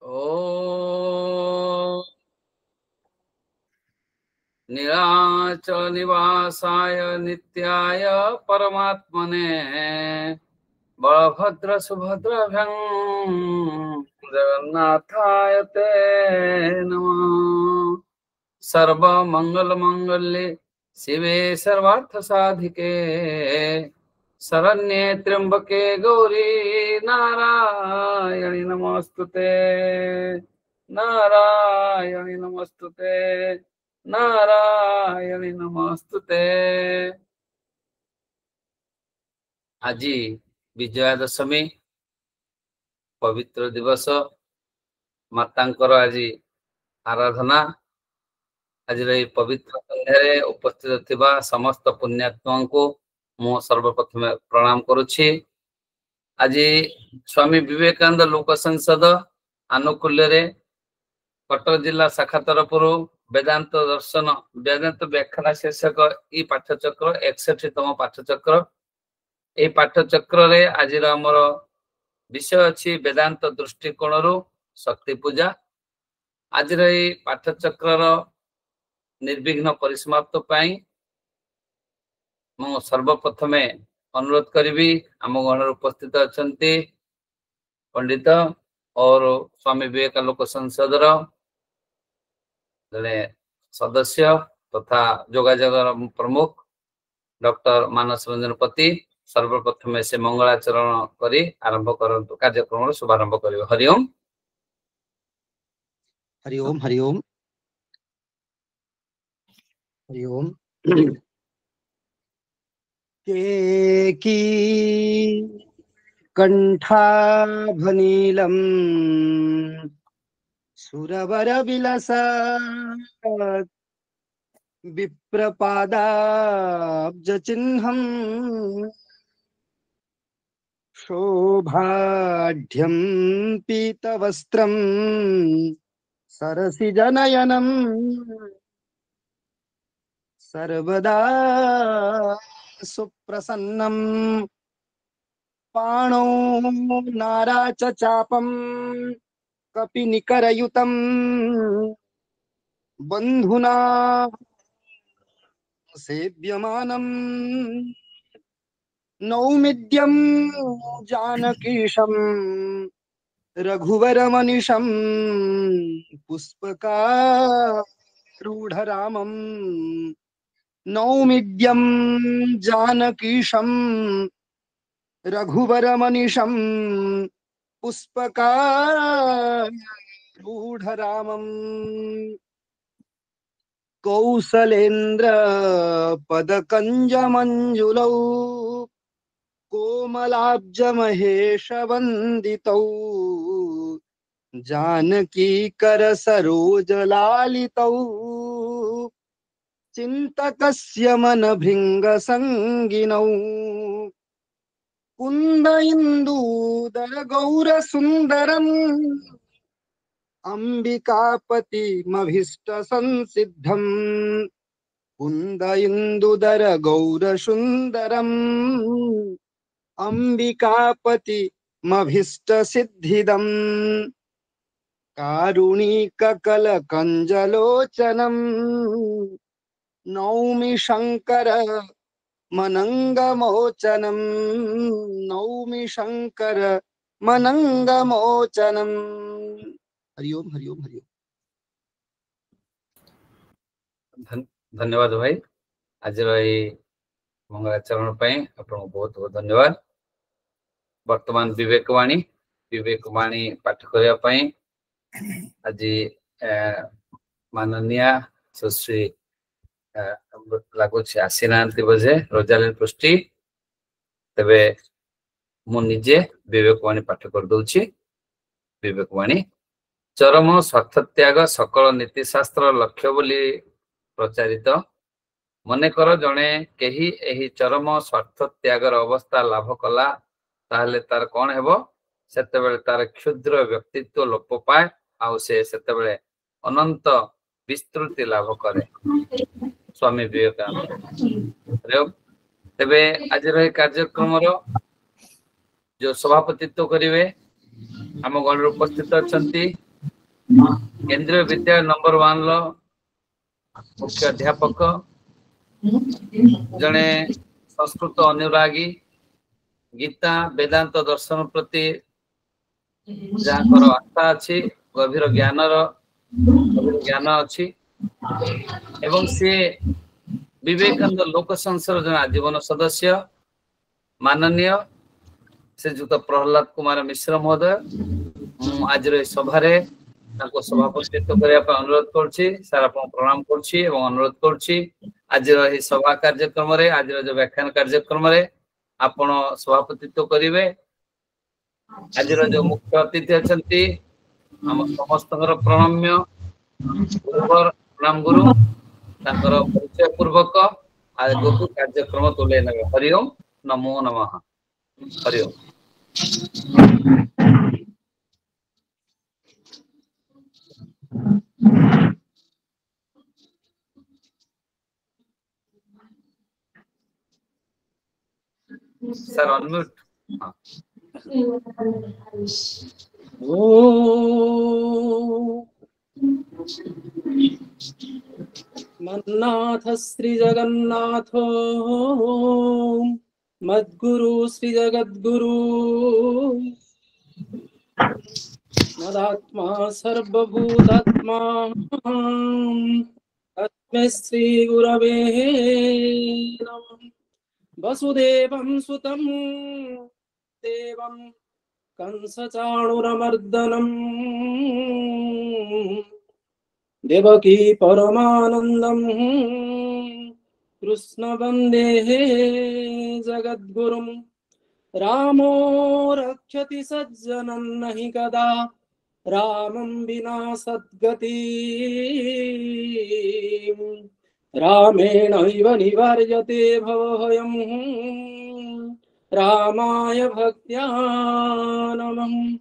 ओ नीलाचल निवासाय नित्याय परमात्मने बलभद्र सुभद्राभ्यां जगन्नाथाय ते नमः। सर्वमंगल मंगल्ये शिवे सर्वार्थ साधिके शरण्ये त्र्यंबके गौरी नारायणी नमोस्तुते नारायणी नमोस्तुते नारायणी नमोस्तुते। आज विजया दशमी पवित्र दिवस मातांकर आज आराधना। आज पवित्र संध्यारे उपस्थित थिबा समस्त पुण्यात्मा को मु सर्वप्रथम प्रणाम करुछि। आज स्वामी विवेकानंद लोक संसद आनुकूल्य रे कटक जिला शाखा तरफ वेदांत दर्शन वेदांत व्याख्यान शीर्षक ई पाठचक्र 61तम पाठचक्र। ए पाठचक्र रे आज आमर विषय अच्छी वेदांत दृष्टिकोण शक्ति पूजा। आज पाठचक्र निर्विघ्न परिसमाप्त पाई मु सर्वप्रथमे अनुरोध करी आम गण उपस्थित अच्छा पंडित और स्वामी विवेकानंद लोक संसद जड़े सदस्य तथा जोगाजोग प्रमुख डॉक्टर मानस रंजन पति सर्वप्रथम से मंगलाचरण करी आरंभ करंतु कार्यक्रम शुभारंभ करियो। हरिओम हरिओम हरिओम हरिओम। केकी कंठाभनीलम सुरवर विलसा विप्रपादाब्ज चिह्नम शोभाढ्यं पीतवस्त्रं सरसिजनयनं सर्वदा सुप्रसन्नं पाणौ नाराचचापं कपिनिकरयुतं बन्धुना सेव्यमानं नौमिद्यं जानकीशं रघुवरमनिशं पुष्पकारूढरामं नौमिद्यं जानकीशं रघुवरमनिशं पुष्पकारूढरामं कौसलेन्द्र पदकंजमंजुलौ कोमलाब्ज महेश वंदितौ जानकी कर सरोज लालितौ चिंतकस्य मन भृंग संगिनौ कुंद इंदूदर गौर सुंदरम अंबिकापतिमभीष्ट संसिद्धं कुंद इंदुदर गौर सुंदरम अंबिकापतिमभीष्ट सिद्धिदं कारुणिक कलकंजलोचनं नौमि शंकर मनंगमोचनं नौमि शंकर मनंगमोचनं। हरिओम हरिओम हरिओम। धन्यवाद भाई आज मंगलाचरण आपको बहुत बहुत धन्यवाद। वर्तमान विवेकवाणी पाठ करने आज माननीय सुश्री लगुच आसी ना बोझे रोजालिन पृष्टि तेरे मुझे विवेकवाणी पाठ कर दूची। विवेकवाणी चरम स्वार्थ त्याग सकल नीतिशास्त्र लक्ष्य बोली प्रचारित मनेकर जड़े कही एही चरम स्वार्थ त्यागर अवस्था लाभ कला ताहले तार कौन हेबो सेतेबेले तार क्षुद्र व्यक्तित्व लोप पाए आउ से सेतेबेले अनंत विस्तृति लाभ करे। स्वामी विवेकानंद तेबे आज कार्यक्रम जो सभापतित्व करेंगे आम गण उपस्थित अच्छा केंद्रीय विद्यालय नंबर 1 लो मुख्य अध्यापक जने संस्कृत अनुरागी गीता वेदांत दर्शन प्रति जहाँ आस्था अच्छी गभीर ज्ञान अच्छी एवं सी विवेकानंद लोक संसद जन आजीवन सदस्य माननीय श्रीजुक्त प्रहलाद कुमार मिश्र महोदय आज सभा सभापतित्व करने अनुरोध करुच्ची सार आप प्रणाम करुच्ची अनुरोध करुच्ची आज सभा कार्यक्रम आज जो व्याख्यान कार्यक्रम आपण सभापतित्व करेंगे आज जो मुख्य अतिथि अच्छा आम समस्त प्रणम्य प्रणाम गुरु परिचय पूर्वक आगे कार्यक्रम तुले नगे। हरिओम नमो नमः। हरिओम। Sir unmute. मन्नाथ श्री जगन्नाथो मद्गुरु श्री जगद्गुरु मदात्मा सर्वभूतात्मा तस्मै श्री गुरवे नमः। वसुदेवं सुतं देवं कंसचाणूरमर्दनम् देवकी परमानंदं कृष्ण वंदे जगद्गुरुं। रामो रक्षति सज्जनं नहि कदा रामं विना सद्गति रामेणैव निवार्यते भवभयं रामाय भक्त्या नमः।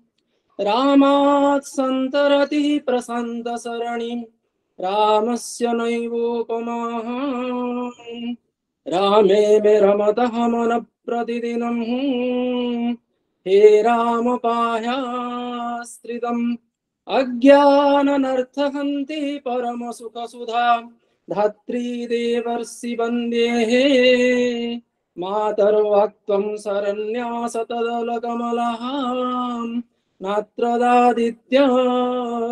रामात् सन्तरति प्रशान्त सरणिं रामस्य नैवोपमाः रामे मे रमतः मन प्रतिदिनं हे राम पाह्याश्रितम्। अज्ञाननर्थहन्ति परमसुखसुधा धात्री देवर्षि वन्द्ये मातर्वाक्त्वं शरण्या सतदलकमलः नात्रदादित्य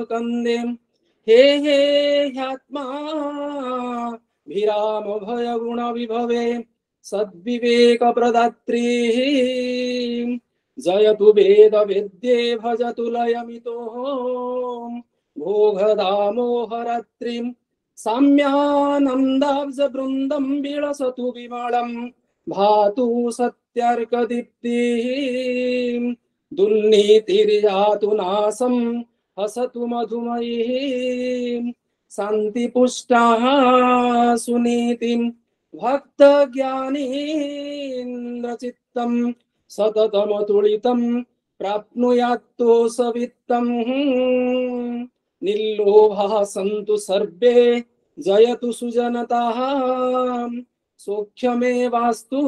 कंदे हे हे ह्यात्मा विराम भय गुण विभवे सद्विवेक प्रदात्री जयतु वेद वेद्ये भजतु लयमितो भोगदामोहरात्रिं साम्यानन्दाब्ज वृन्दं विलसतु विमलं भातु सत्यार्कदीप्तिः दुर्नीतिर्यातु नासं हसतु मधुमयीं शान्तिपुष्टाः सुनीतिं भक्तज्ञानीन्द्रचित्तं सततमतुलितं प्राप्नुयात्तो सवित्तं। निर्लोभाः सन्तु सर्वे जयतु सुजनताः सौख्यमेवास्तु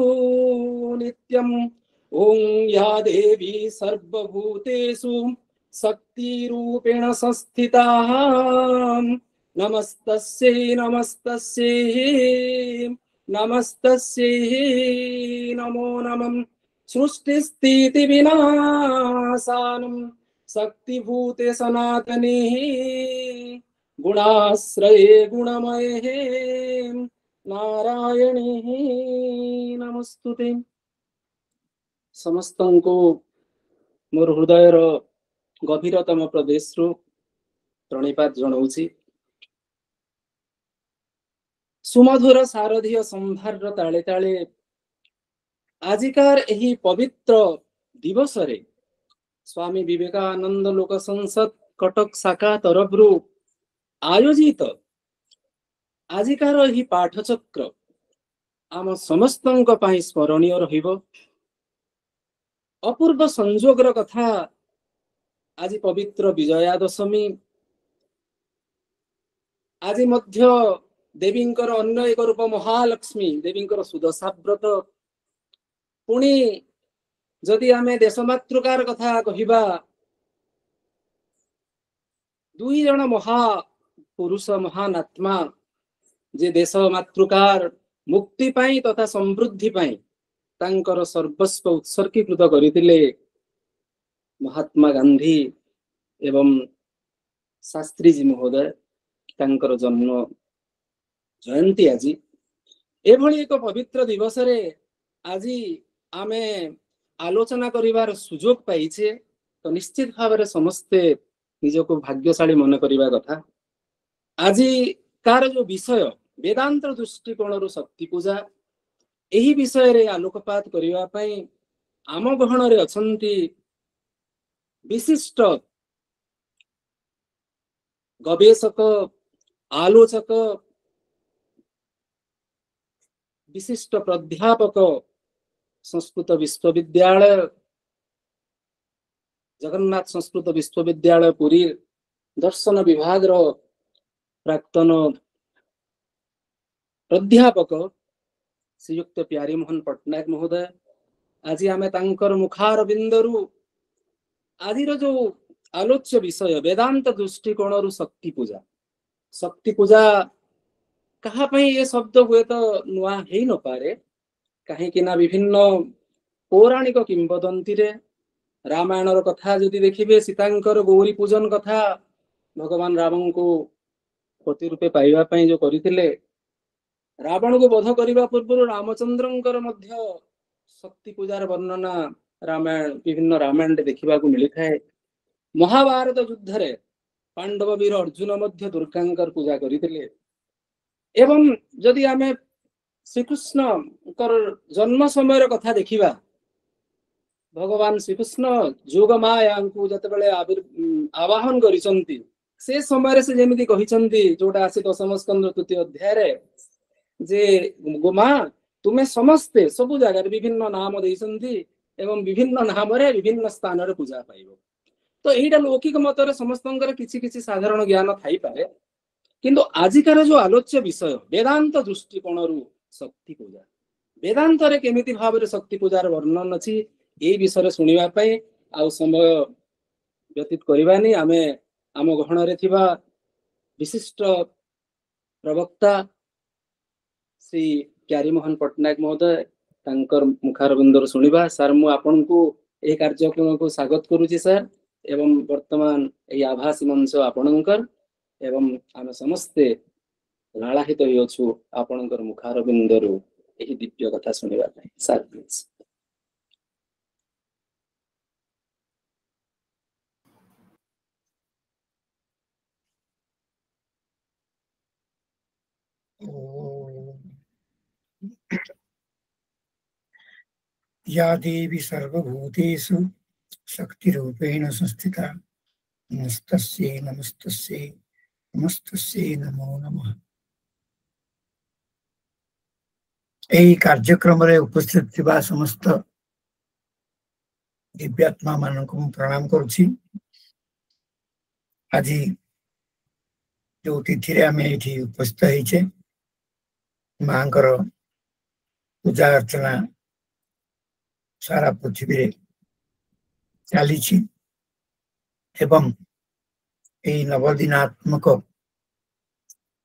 नित्यम्। ओं या देवी सर्वभूतेषु शक्तिरूपेण संस्थिता नमस्तस्यै नमस्तस्यै नमस्तस्यै नमो नमः। सृष्टिस्थितिविनाशानं शक्तिभूते सनातने गुणाश्रये गुणमये नारायणे नमस्तुते। समस्त को मोर हृदयर गभीरतम प्रदेश प्रणिपात जनाऊँगी। सुमधुर शारदीय संभार ताले ताले आजिकार एही पवित्र दिवस रे स्वामी विवेकानंद लोक संसद कटक शाखा तरफ आयोजित आजिकार एही पाठचक्र आम समस्तंक पई स्मरणीय रहिबो। अपूर्व संजोगर कथा आज पवित्र विजया दशमी आज मध्य देवींकर अन्य एक रूप महालक्ष्मी देवींकर सुदशा व्रत पुणी जदि आमे देशमातृकार कथा कहिबा दुई जन महापुरुष महान आत्मा जे देश मातृकार मुक्ति पाई तथा समृद्धि पाई तांकर सर्वस्व उत्सर्गीकृत करथिले महात्मा गांधी एवं शास्त्री जी महोदय तांकर जन्म जयंती आज एभली एक पवित्र दिवस रे आज आमे आलोचना करिवार सुजोग पाइछे तो निश्चित भाव समस्ते निजको भाग्यशाली मन करिवा कथा आज कार जो विषय वेदांत दृष्टिकोण शक्ति पूजा यही विषय रे आलोकपात करिवा पई आम गहन रे अछंती विशिष्ट गवेषक आलोचक विशिष्ट प्राध्यापक संस्कृत विश्वविद्यालय जगन्नाथ संस्कृत विश्वविद्यालय पुरी दर्शन विभाग रो प्राक्तन प्राध्यापक श्रीयुक्त प्यारीमोहन पट्टनायक महोदय आज आमे तांकर मुखार बिंदरु आज जो आलोच्य विषय वेदांत दृष्टिकोण शक्ति पूजा कहा पई ये शब्द हुए तो नुआ हेई न पारे कहीं ना विभिन्न पौराणिक किंवदंती रे रामायण कथा जदि देखिबे सीतांकर गौरी पूजन कथा भगवान राम को पति रूपे पाइबा पई जो करिथिले रावण को वध करने पूर्व रामचंद्रंकर मध्य शक्ति पूजार वर्णना रामायण विभिन्न रामायण देखा मिली थाए महाभारत युद्ध रे पांडव वीर अर्जुन मध्य दुर्गांकर पूजा करथिले एवं जदि आमे श्रीकृष्ण जन्म समय कथा देखिबा भगवान श्रीकृष्ण जोग माया को जतबेले आवाहन करिसंती से समय से जेमिति कहिसंती जोटा आसी दशम स्कंद तृतीय अध्याय रे जे गोमा तुम्हें समस्ते सबु जगह विभिन्न नाम देइसंती एवं विभिन्न नाम रे विभिन्न स्थान रे पूजा पाइबो तो एटा लौकिक मत रे समस्तंकर किछि किछि साधारण ज्ञान थाई पारे किंतु आजिकार जो आलोच्य विषय वेदांत दृष्टिकोण शक्ति पूजा वेदांत रे केमिति भाव रे शक्ति पूजार वर्णन अछि ए विषय सुनिबा पई आ समय व्यतीत करबानी आमे आम गहन रे थिबा विशिष्ट प्रवक्ता श्री प्यारीमोहन पट्टनायक महोदय तांकर मुखार बिंदर सुनिबा सर मु आपन को ए कार्यक्रम को स्वागत करूची सर एवं वर्तमान ए आभासी मंच आपणकर एवं आम समस्ते लालाहित होइछु आपणकर मुखार बिंदरु एही दिव्य कथा सुनिबा पई सर प्लीज या देवी सर्वभूतेषु शक्तिरूपेण संस्थिता नमस्तस्यै नमस्तस्यै नमस्तस्यै नमो नमः। एई कार्यक्रम रे उपस्थित थिबा समस्त दिव्यात्मा मानक प्रणाम करुछि। आज जो तिथि रे आमे एठी उपस्थित होइछे मांकर पूजा अर्चना सारा पृथ्वी रे चली एवं यही नवदिनात्मक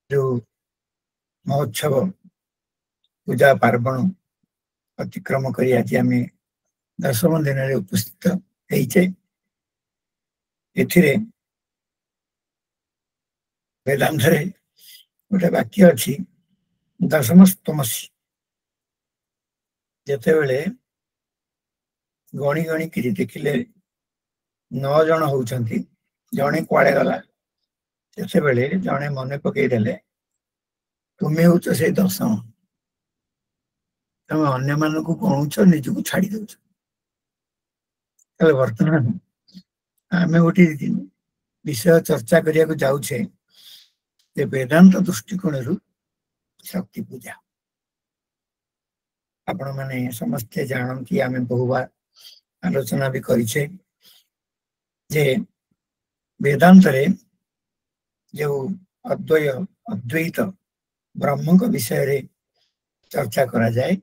जो महोत्सव पूजा पार्वण अतिक्रम कर आज आम 10 दिन रे उपस्थित होइछे। एथिरे वेदांत रे गोटे वाक्य अच्छी दशमस्तमसी जेते बेले गणी गणी कि देखिले 9 जन होउछंती जने कुआड़े गला से बेले जने मन पकई देले तुम्हें होच से 10 तुम अन्य मान को गणुच निज को छाड़ी दउछ। वर्तमान आम गोटे विषय चर्चा करिया को जाउछे जे वेदांत दृष्टिकोण शक्ति पूजा। आपण माने समस्ते जानती आम बहुबार आलोचना भी करिछे जे वेदांत रे जो अद्वैत ब्रह्म को विषय रे चर्चा करा जाए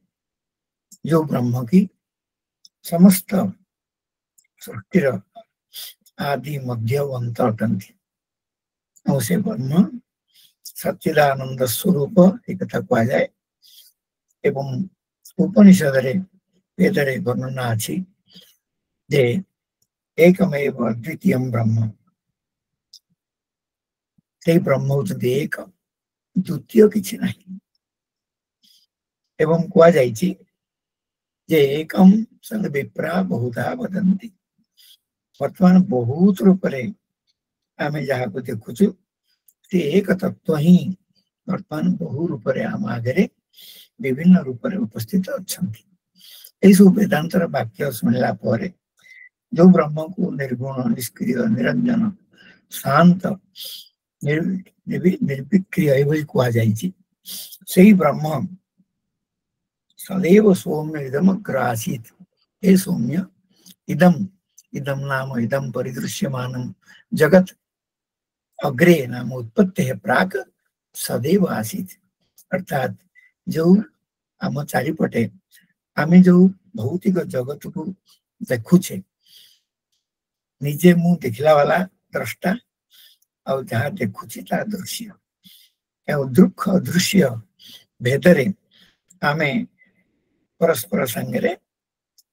जो ब्रह्म की समस्त सृष्टिर आदि मध्य अंत अटंती और से ब्रह्म सच्चिदानंद स्वरूप एक कथा कह जाए एवं उपनिषद वेद वर्णना अच्छी जे एकमेव अद्वितीय ब्रह्म से ब्रह्म होती एक द्वितीय किसी ना एवं कह जाए एकम सद विप्रा बहुधा वदंती वर्तमान बहुत रूप आम जहाँ को देखुचु से एक तत्व ही वर्तमान बहु रूप आम आगे विभिन्न रूप उपस्थित अच्छा सब वेदांतर वाक्य शुणला जो ब्रह्म को निर्गुण निष्क्रिय निरंजन शांत निर्विक्रिय ये कह जाए ब्रह्म सदैव सौम्य इदम अग्र आसीत हे सौम्य इदम इदम नाम इदम परिदृश्यमान जगत अग्रे नाम उत्पत्ति प्राक सदैव आसीत अर्थात जो आम चारिपटे आम जो भौतिक जगत को देखुचे निजे मु देखला वाला द्रष्टा और जहाँ देखुची ता दृश्य दुख दृश्य भेदरे आमे परस्पर संगे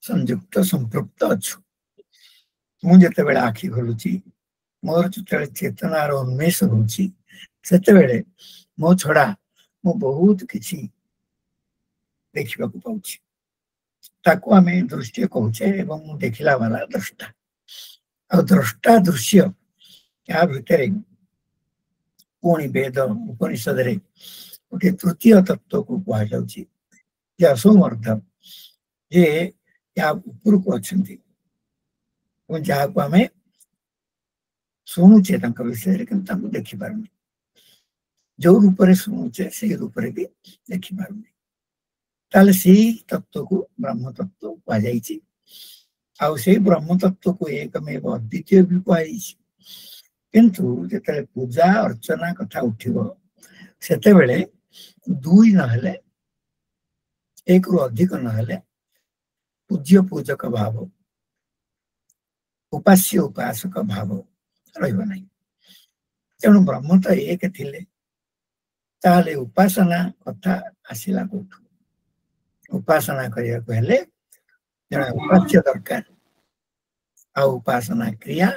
संयुक्त संपृक्त अच्छु मुझे बेले आखि खोलुची मोर जो चेतनार उन्मेष होची से मो छड़ा मु बहुत किसी देखा पाऊँ ताकू आम दृश्य कहचे एवं देखला वाला द्रष्टा और द्रष्टा दृश्य या भितर पुणी वेद उपनिषद गोटे तृतीय तत्व को कह असमर्थ जे या ऊपर को अच्छा जहाँ को आम शुणुचे विषय कि देखी पारे जो रूप से शुणुचे से रूप भी देखी पारे ताले से तत्व को ब्रह्म तत्व कह जाए आउ से ब्रह्म तत्व को एकमेव अद्वितीय भी कह किंतु जिते पूजा अर्चना कथा उठिबो सेते बेले दुई नहले एक रु अधिक नहले पूज्य पूजक भाव उपास्य उपासक भाव रहिबो नहीं तेणु ब्रह्म तो एक थिले ताले उपासना कथा आसिला कोठु उपासना करिया कहले जणा उपास्य दरकार आ उपासना क्रिया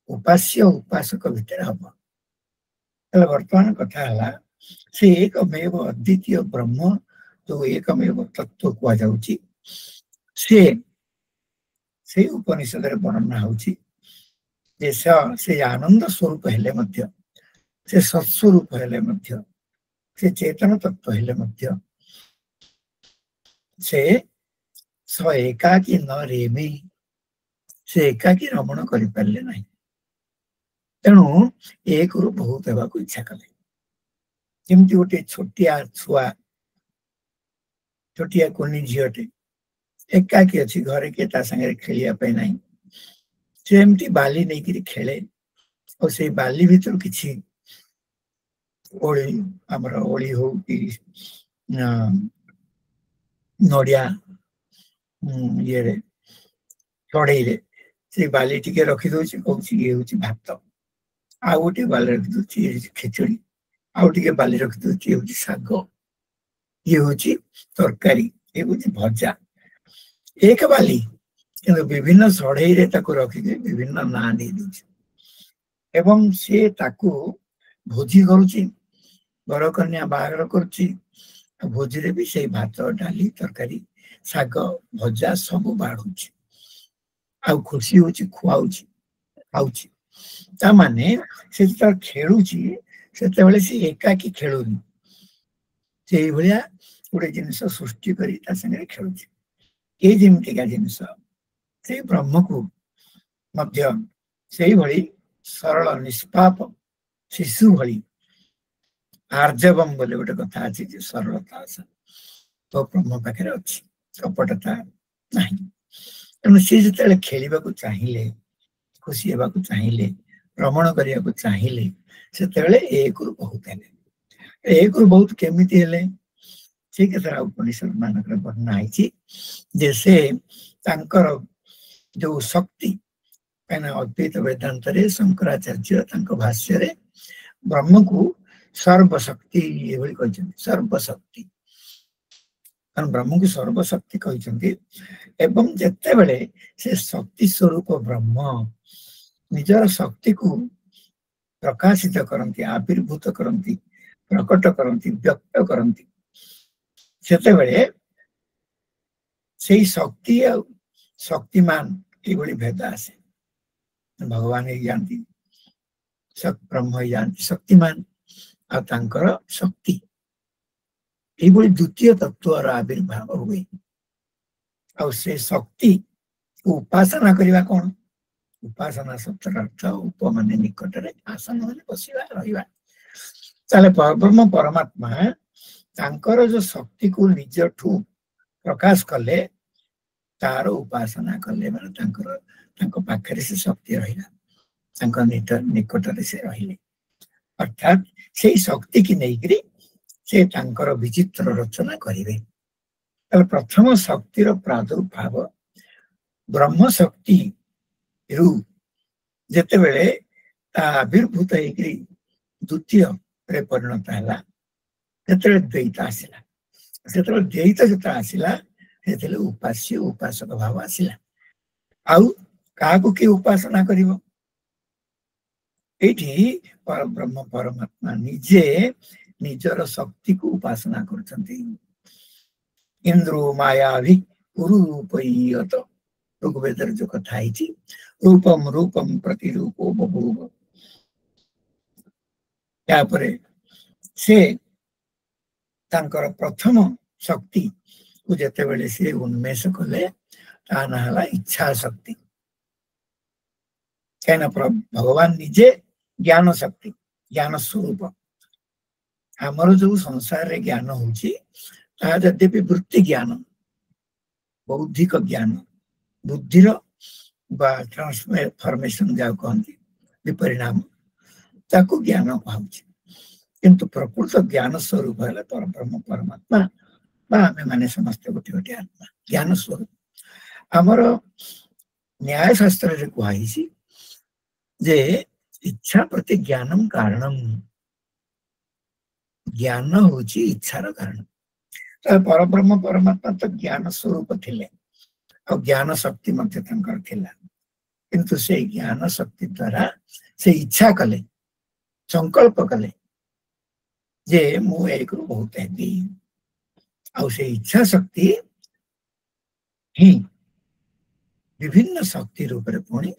उपास्य उपासक भितर हम वर्तमान कथा है से एकमेव अद्वितीय ब्रह्म जो एकमेव तत्व कह जाउची से उपनिषद वर्णना होची से आनंद स्वरूप हेले मध्य से सत्स्वरूप हेले मध्य से चेतन तत्व हेले मध्य से स एकाकी न रेमी से एकाकी रमण करि पारले नहीं तेणु एक रु बहुत होगा इच्छा कले जमती गोटे छोटिया छुआ छोटिया कुनी झीटे एकाकी अच्छी घरे के संगे खेलिया नहीं सेमती बाली नहीं करी खेले और से बाली भीतर किसी ओली आमर ओली हो कि नड़िया ये चढ़ई से बाली टिके रखी दौर कौन ये हूँ भात आउ गोटे बाली रखी दौर खिचड़ी आउ टे बाली रखी दौर ये हूँ शाग ये हूँ तरकारी ये हूँ भजा एक बाली कि विभिन्न षढ़ई रखिक विभिन्न ना दे एवं से ताकू भोजी करुच्ची बर कन्या बाहर करुच्ची भोजी रे भी से भात डाली तरकारी शाग भजा सब बाढ़ुची आउ खुशी होची खुआउची खाउची ता माने से खेलुची से से एकाकी खेलुनी से भलिया गोटे जिनस सृष्टि करी ता संगे खेलुची ये जेमतिका जिनस से ब्रह्म को मध्य से भली सरल निष्पाप शिशु भली आर्जवम बोले गोटे कथा अच्छी सरलता तो ब्रह्म पाखे अच्छी कपटता नहीं तेणु सी जो खेल चाहिए खुशी होगा चाहिए भ्रमण करने को चाहिए से एक रु बहुत है एक रु बहुत केमिति हेले से कथा उपनिषद मानक वर्णना है जैसे तांकर जो शक्ति कहीं अद्वैत वेदांत शंकराचार्य भाष्य ब्रह्म को सर्वशक्ति एभଳି କହିଛନ୍ତି सर्वशक्ति कारण ब्रह्म को सर्वशक्ति କହିଛନ୍ତି एवं ଯେତେବେଳେ से शक्ति स्वरूप ब्रह्म निजर शक्ति को प्रकाशित करती आविर्भूत करती प्रकट करती व्यक्त करती सेतेबेले से शक्ति आ शक्तिमान ये भेद आसे भगवान ही जानती ब्रह्म ही जानती शक्तिमान आर शक्ति ये द्वितीय तत्वर आविर्भाव हुए आ से शक्ति उपासना करवा कौन उपासना शब्द अर्थ उप मान निकट में आसन मान बसवा रहा ताले परब्रह्म परमात्मा तांकर जो शक्ति को निज ठू प्रकाश कले तार उपासना कले माने तांकर पाखरे से शक्ति रहिला निकट से रहिले अर्थात से शक्ति की नहीं से तांकर विचित्र रचना करिवे प्रथम शक्तिर प्रादुर्भाव ब्रह्म शक्ति रु जेतेबेले आविर्भूत होकरी द्वितीय रे परिणत है द्वैत आसला से द्वैत जो आसला से उपास्य उपासक भाव आसला आउ क्या किए उपासना करिवो एठी परब्रह्म परमात्मा निजे निजर शक्ति को उपासना करछन्ति इंद्रो मायाभि पुरुरूपयत ऋग्वेद जो कथा है रूपम रूपम प्रतिरूपो बभूव यापरे से तांकर प्रथम शक्ति को जेतेबेले से उन्मेष कले ता नाला इच्छा शक्ति कहना भगवान निजे ज्ञान शक्ति ज्ञान स्वरूप आमर जो संसार रे ज्ञान होची ता यद्यपि वृत्ति ज्ञान बौद्धिक ज्ञान बुद्धिर बा ट्रांसफॉर्मेशन जा कहती विपरिणाम ताकू ज्ञान पाउची किंतु प्रकृत ज्ञान स्वरूप है परब्रह्म परमात्मा आमे माने समस्त गोटे गोटे आत्मा ज्ञान स्वरूप आमर न्याय शास्त्र रे कहाइसी जे इच्छा प्रति ज्ञानम कारणम ज्ञान होची इच्छार कारण परब्रह्म परमात्मा तो ज्ञान स्वरूप थिले और ज्ञान शक्ति मध्य तंकर थिला किंतु से ज्ञान शक्ति द्वारा से इच्छा कले संकल्प कले जे मु एक बहुत हेबी और से इच्छा शक्ति ही विभिन्न शक्ति रूप रे पुणी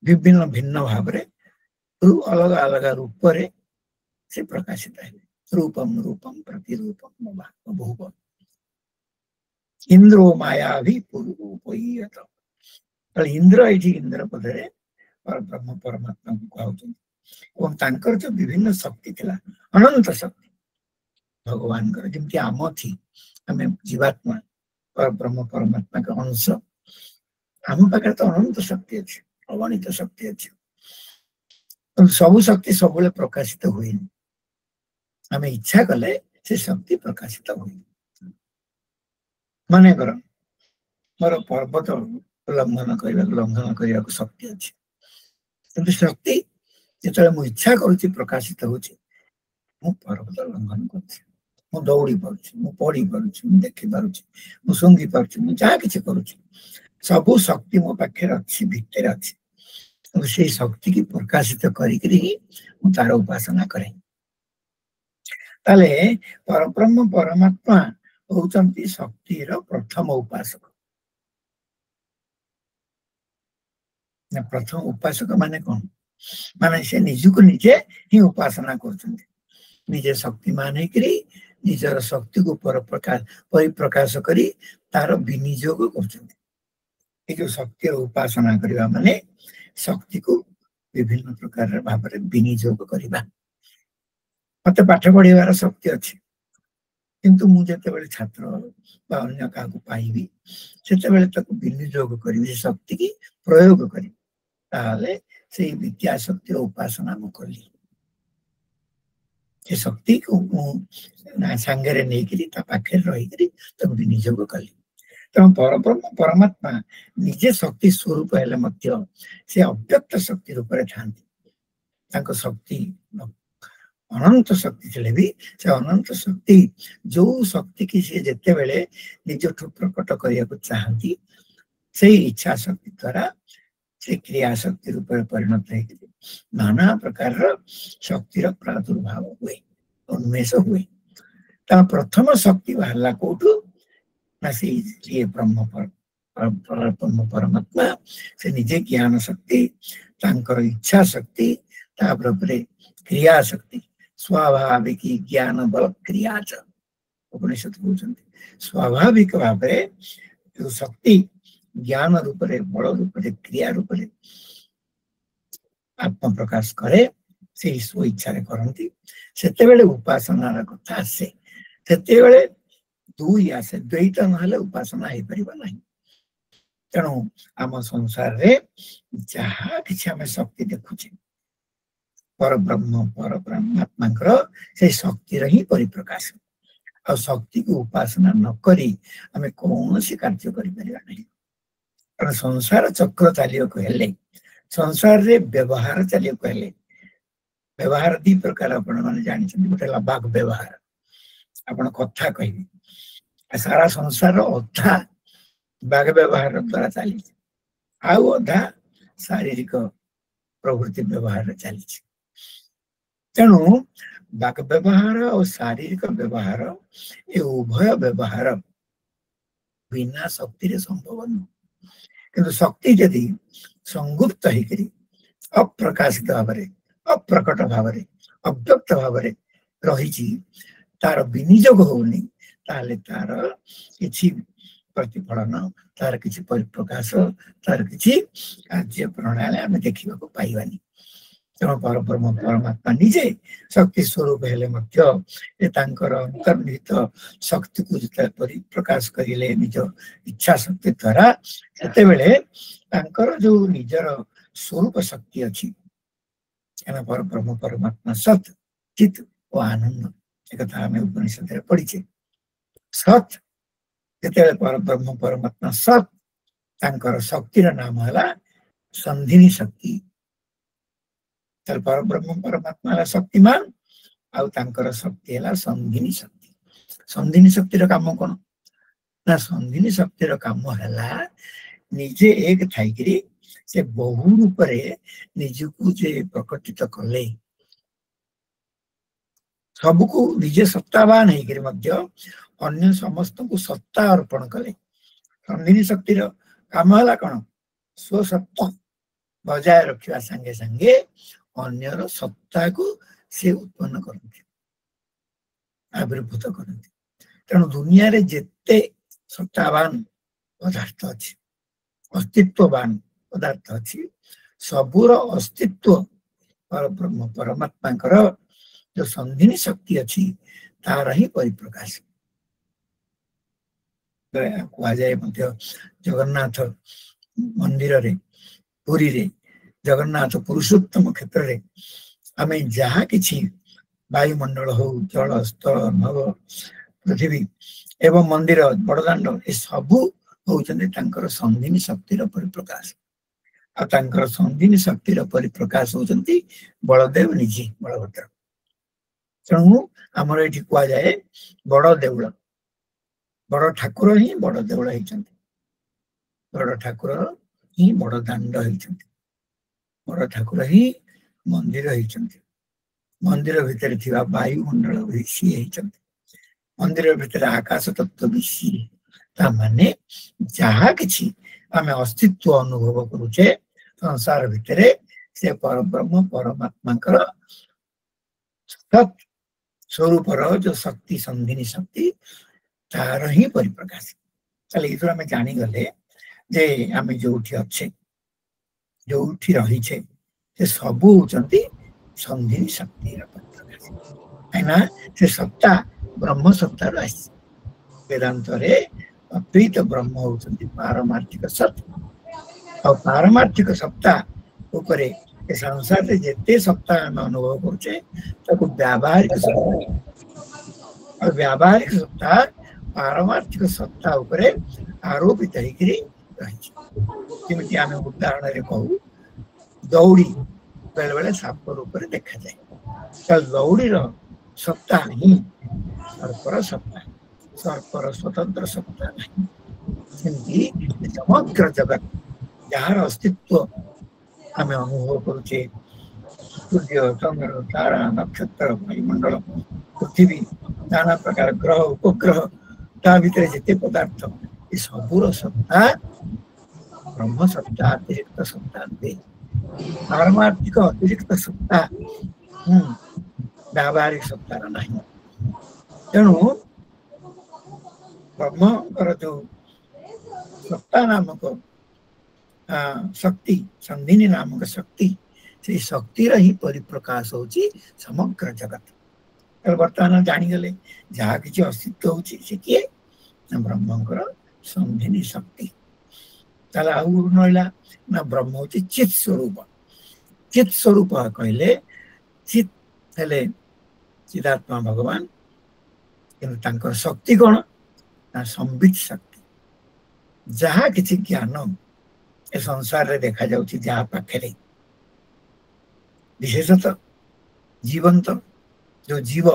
विभिन्न भिन्न भाव रे अलग अलग रूप रे से प्रकाशित है रूपम रूपम प्रतिरूपम बहु इंद्रो माया भी पूर्वोपयत इंद्र ये इंद्र पदरे परब्रह्म परमात्मा को कहते तांकर जो विभिन्न शक्ति थिला अनंत शक्ति भगवान कर जमती आम थी आम जीवात्मा परब्रह्म परमात्मा का अंश आम पाखे तो अनंत शक्ति अच्छे अगणित शक्ति अच्छे सबु शक्ति सब प्रकाशित हुए आम इच्छा कले से शक्ति प्रकाशित हुए माने कर मोर पर्वत लंघन करने शक्ति अच्छे किंतु शक्ति जो मु इच्छा करुच्ची प्रकाशित होची मु पर्वत लंघन कर दौड़ी पार्ची मु पढ़ी पार्ची मु देखी पार्ची मु सुंगी पार्ची मु जहाँ किसी करुच्ची सबु शक्ति मो पाखे अच्छी भितर अच्छी से शक्ति की प्रकाशित करी तार उपासना करे ताले परब्रह्म परमात्मा होचंती शक्तिर प्रथम उपासक प्रथम उपासक माने कौन माने से निजको निजे ही उपासना करछन्ती निजे शक्तिमान होकरी निजर शक्ति को परिप्रकाश करी तार विनियोग करछन्ती ये जो शक्ति उपासना करबा माने शक्ति को विभिन्न प्रकार भाव में विनियोग करबा मत पाठ पढ़ार शक्ति अच्छी किंतु मुझे छात्र अन्य क्या पाइबी से विनियोग करी शक्ति की प्रयोग करी ताले से विद्या शक्ति उपासना मु कली से शक्ति को सांगे नहीं पाखे रही विनियोग कली ତେଣୁ ପରବ୍ରହ୍ମ ପରମାତ୍ମା ନିଜେ ଶକ୍ତି ସ୍ୱରୂପ ହେଲେ ମଧ୍ୟ ସେ ଅବ୍ୟକ୍ତ ଶକ୍ତି ରୂପରେ ଥାନ୍ତି। ତାଙ୍କ ଶକ୍ତି ଅନନ୍ତ ଶକ୍ତି ଥିଲେ ବି ସେ ଅନନ୍ତ ଶକ୍ତି ଯୋଉ ଶକ୍ତି କି ସେ ଯେତେବେଳେ ନିଜଠୁ ପ୍ରକଟ କରିବାକୁ ଚାହାନ୍ତି ସେଇ ଇଚ୍ଛା ଶକ୍ତି ଦ୍ୱାରା ସେ କ୍ରିୟା ଶକ୍ତି ରୂପରେ ପରିଣତ ହେଇକି ନାନା ପ୍ରକାରର ଶକ୍ତିର ପ୍ରାଦୁର୍ଭାବ ହୁଏ, ଉନ୍ମେଷ ହୁଏ। ତା ପ୍ରଥମ ଶକ୍ତି ବାହାରିଲା କୋଉଠୁ ନା ସେଇ ଯିଏ ବ୍ରହ୍ମ ପରମାତ୍ମା ସେ ନିଜେ ଜ୍ଞାନ ଶକ୍ତି, ତାଙ୍କର ଇଚ୍ଛା ଶକ୍ତି, ତାପରେ କ୍ରିୟା ଶକ୍ତି, ସ୍ୱାଭାବିକ ଜ୍ଞାନ ବଳ କ୍ରିୟା ଚ ଉପନିଷଦ କହୁଛନ୍ତି। ସ୍ୱାଭାବିକ ଭାବରେ ଯୋଉ ଶକ୍ତି ଜ୍ଞାନ ରୂପରେ, ବଳ ରୂପରେ, କ୍ରିୟା ରୂପରେ ଆତ୍ମପ୍ରକାଶ କରେ, ସେଇ ସ୍ୱଇଚ୍ଛାରେ କରନ୍ତି। ସେତେବେଳେ ଉପାସନାର କଥା ଆସେ, ସେତେବେଳେ ଦୁଇ ଆସେ, ଦ୍ୱୈତ ନହେଲେ ଉପାସନା ହେଇପାରିବ ନାହିଁ। ତେଣୁ ଆମ ସଂସାରରେ ଯାହା କିଛି ଆମେ ଶକ୍ତି ଦେଖୁଛେ ପରବ୍ରହ୍ମ ପରବ୍ରହ୍ମାତ୍ମାଙ୍କର ସେଇ ଶକ୍ତିର ହିଁ ପରିପ୍ରକାଶ। ଆଉ ଶକ୍ତିକୁ ଉପାସନା ନ କରି ଆମେ କୌଣସି କାର୍ଯ୍ୟ କରିପାରିବା ନାହିଁ। କାରଣ ସଂସାର ଚକ୍ର ଚାଲିବାକୁ ହେଲେ, ସଂସାରରେ ବ୍ୟବହାର ଚାଲିବାକୁ ହେଲେ, ବ୍ୟବହାର ଦି ପ୍ରକାର ଆପଣ ମାନେ ଜାଣିଛନ୍ତି। ଗୋଟେ ହେଲା ବାକ୍ ବ୍ୟବହାର, ଆପଣ କଥା କହିବେ, ସାରା ସଂସାର ଅଧା ବାକ୍ ବ୍ୟବହାର ଦ୍ୱାରା ଚାଲିଛି, ଆଉ ଅଧା ଶାରୀରିକ ପ୍ରବୃତ୍ତି ବ୍ୟବହାରରେ ଚାଲିଛି। ତେଣୁ ବାକ୍ ବ୍ୟବହାର ଓ ଶାରୀରିକ ବ୍ୟବହାର ଏ ଉଭୟ ବ୍ୟବହାର ବିନା ଶକ୍ତିରେ ସମ୍ଭବ ନୁହେଁ। କିନ୍ତୁ ଶକ୍ତି ଯଦି ସଂଗୁପ୍ତ ହେଇକରି ଅପ୍ରକାଶିତ ଭାବରେ, ଅପ୍ରକଟ ଭାବରେ, ଅବ୍ୟକ୍ତ ଭାବରେ ରହିଛି, ତାର ବିନିଯୋଗ ହଉନି, ତାହେଲେ ତାର କିଛି ପ୍ରତିଫଳନ, ତାର କିଛି ପରିପ୍ରକାଶ, ତାର କିଛି କାର୍ଯ୍ୟ ପ୍ରଣାଳୀ ଆମେ ଦେଖିବାକୁ ପାଇବାନି। ତେଣୁ ପରବ୍ରହ୍ମ ପରମାତ୍ମା ନିଜେ ଶକ୍ତି ସ୍ୱରୂପ ହେଲେ ମଧ୍ୟ ତାଙ୍କର ଅନ୍ତର୍ନିହିତ ଶକ୍ତିକୁ ଯେତେବେଳେ ପରିପ୍ରକାଶ କରିଲେ ନିଜ ଇଚ୍ଛା ଶକ୍ତି ଦ୍ୱାରା, ସେତେବେଳେ ତାଙ୍କର ଯୋଉ ନିଜର ସ୍ୱରୂପ ଶକ୍ତି ଅଛି, ପରବ୍ରହ୍ମ ପରମାତ୍ମା ସତ୍, ଚିତ୍ ଓ ଆନନ୍ଦ, ଏକଥା ଆମେ ଉପନିଷଦରେ ପଢିଛେ। ସତ୍, ଯେତେବେଳେ ପରବ୍ରହ୍ମ ପରମାତ୍ମା ସତ୍, ତାଙ୍କର ଶକ୍ତିର ନାମ ହେଲା ସନ୍ଧିନୀ ଶକ୍ତି। ତାହେଲେ ପରବ୍ରହ୍ମ ପରମାତ୍ମା ହେଲା ଶକ୍ତିମାନ, ଆଉ ତାଙ୍କର ଶକ୍ତି ହେଲା ସନ୍ଧିନୀ ଶକ୍ତି। ସନ୍ଧିନୀ ଶକ୍ତିର କାମ କଣ ନା, ସନ୍ଧିନୀ ଶକ୍ତିର କାମ ହେଲା ନିଜେ ଏକ ଥାଇକିରି ସେ ବହୁ ରୂପରେ ନିଜକୁ ଯେ ପ୍ରକଟିତ କଲେ, ସବୁକୁ ନିଜେ ସତ୍ତାବାନ ହେଇକିରି ମଧ୍ୟ ଅନ୍ୟ ସମସ୍ତଙ୍କୁ ସତ୍ତା ଅର୍ପଣ କଲେ। ସନ୍ଧିନୀ ଶକ୍ତିର କାମ ହେଲା କଣ, ସ୍ୱସତ୍ତା ବଜାୟ ରଖିବା ସାଙ୍ଗେ ସାଙ୍ଗେ ଅନ୍ୟର ସତ୍ତାକୁ ସେ ଉତ୍ପନ୍ନ କରନ୍ତି, ଆବିର୍ଭୂତ କରନ୍ତି। ତେଣୁ ଦୁନିଆରେ ଯେତେ ସତ୍ତାବାନ ପଦାର୍ଥ ଅଛି, ଅସ୍ତିତ୍ୱବାନ ପଦାର୍ଥ ଅଛି, ସବୁର ଅସ୍ତିତ୍ୱ ପରବ୍ରହ୍ମ ପରମାତ୍ମାଙ୍କର ଯୋଉ ସନ୍ଧିନୀ ଶକ୍ତି ଅଛି ତାର ହିଁ ପରିପ୍ରକାଶ। କୁହାଯାଏ ମଧ୍ୟ ଜଗନ୍ନାଥ ମନ୍ଦିରରେ, ପୁରୀରେ ଜଗନ୍ନାଥ ପୁରୁଷୋତ୍ତମ କ୍ଷେତ୍ରରେ ଆମେ ଯାହା କିଛି ବାୟୁମଣ୍ଡଳ ହଉ, ଜଳ, ସ୍ଥଳ, ନଭ, ପୃଥିବୀ ଏବଂ ମନ୍ଦିର, ବଡ଼ଦାଣ୍ଡ, ଏସବୁ ହଉଛନ୍ତି ତାଙ୍କର ସନ୍ଧିନୀ ଶକ୍ତିର ପରିପ୍ରକାଶ। ଆଉ ତାଙ୍କର ସନ୍ଧିନୀ ଶକ୍ତିର ପରିପ୍ରକାଶ ହଉଛନ୍ତି ବଳଦେବ ନିଜେ, ବଳଭଦ୍ର। ତେଣୁ ଆମର ଏଠି କୁହାଯାଏ ବଡ ଦେଉଳ, ବଡ ଠାକୁର ହିଁ ବଡ ଦେଉଳ ହେଇଛନ୍ତି, ବଡ ଠାକୁର ହିଁ ବଡ ଦାଣ୍ଡ ହେଇଛନ୍ତି, ବଡ ଠାକୁର ହିଁ ମନ୍ଦିର ହେଇଛନ୍ତି। ମନ୍ଦିର ଭିତରେ ଥିବା ବାୟୁମଣ୍ଡଳ ବି ସିଏ ହେଇଛନ୍ତି, ମନ୍ଦିର ଭିତରେ ଆକାଶ ତତ୍ତ୍ୱ ବି ସିଏ। ତା ମାନେ ଯାହା କିଛି ଆମେ ଅସ୍ତିତ୍ୱ ଅନୁଭବ କରୁଛେ ସଂସାର ଭିତରେ, ସେ ପରବ୍ରହ୍ମ ପରମାତ୍ମାଙ୍କର ସତ୍ ସ୍ୱରୂପର ଯୋଉ ଶକ୍ତି, ସନ୍ଧିନୀ ଶକ୍ତି, ତାର ହିଁ ପରିପ୍ରକାଶ। ତାହେଲେ ଏଇଥିରୁ ଆମେ ଜାଣିଗଲେ ଯେ ଆମେ ଯୋଉଠି ଅଛେ, ଯୋଉଠି ରହିଛେ, ସେ ସବୁ ହଉଛନ୍ତି ସନ୍ଧିନୀ ଶକ୍ତିର ପରିପ୍ରକାଶ। କାହିଁକିନା ସେ ସତ୍ତା ବ୍ରହ୍ମ ସତ୍ତାରୁ ଆସିଛି। ବେଦାନ୍ତରେ ଅଦ୍ୱୈତ ବ୍ରହ୍ମ ହଉଛନ୍ତି ପାରମାର୍ଥିକ ସତ୍, ଆଉ ପାରମାର୍ଥିକ ସତ୍ତା ଉପରେ ଏ ସଂସାରରେ ଯେତେ ସତ୍ତା ଆମେ ଅନୁଭବ କରୁଛେ ତାକୁ ବ୍ୟାବହାରିକ ସତ୍ତା, ଆଉ ବ୍ୟାବହାରିକ ସତ୍ତା पारमार्थिक सत्ता उपरे आरोपित होकर रही। जमी आम उदाहरण कहू दौड़ी बेले बेले साप रूप में देखा जाए तो दौड़ीर सत्ता ही सर्पर सत्ता, सर्पर स्वतंत्र सत्ता नहीं। समग्र जगत जार अस्तित्व आम अनुभव करुचे सूर्य चंद्र तारा नक्षत्र वायुमंडल पृथ्वी नाना प्रकार ग्रह उपग्रह ता भीतर जिते पदार्थ ये सबूर सत्ता ब्रह्म सत्ता अतिरिक्त सत्ता पारमार्थिक अतिरिक्त सत्ता व्यावहारिक सत्तार नहीं। तेणु ब्रह्मकर जो सत्ता नामक शक्ति संधिनी नामक शक्ति से शक्तिर ही परिप्रकाश होची समग्र जगत। बर्तमान जानीगले जहाँ किसी अस्तित्व होची से किए ब्रह्मकर संधिनी शक्ति। ताले आउ नइला ना ब्रह्म होची चित स्वरूप। चित स्वरूप कहले चित हेले चिदात्मा भगवान किंतु तांकर शक्ति कौन ना संबित शक्ति। जहाँ किसी ज्ञान ए संसार रे देखा जाउची जहाँ पाखे विशेषतः जीवंत जो जीव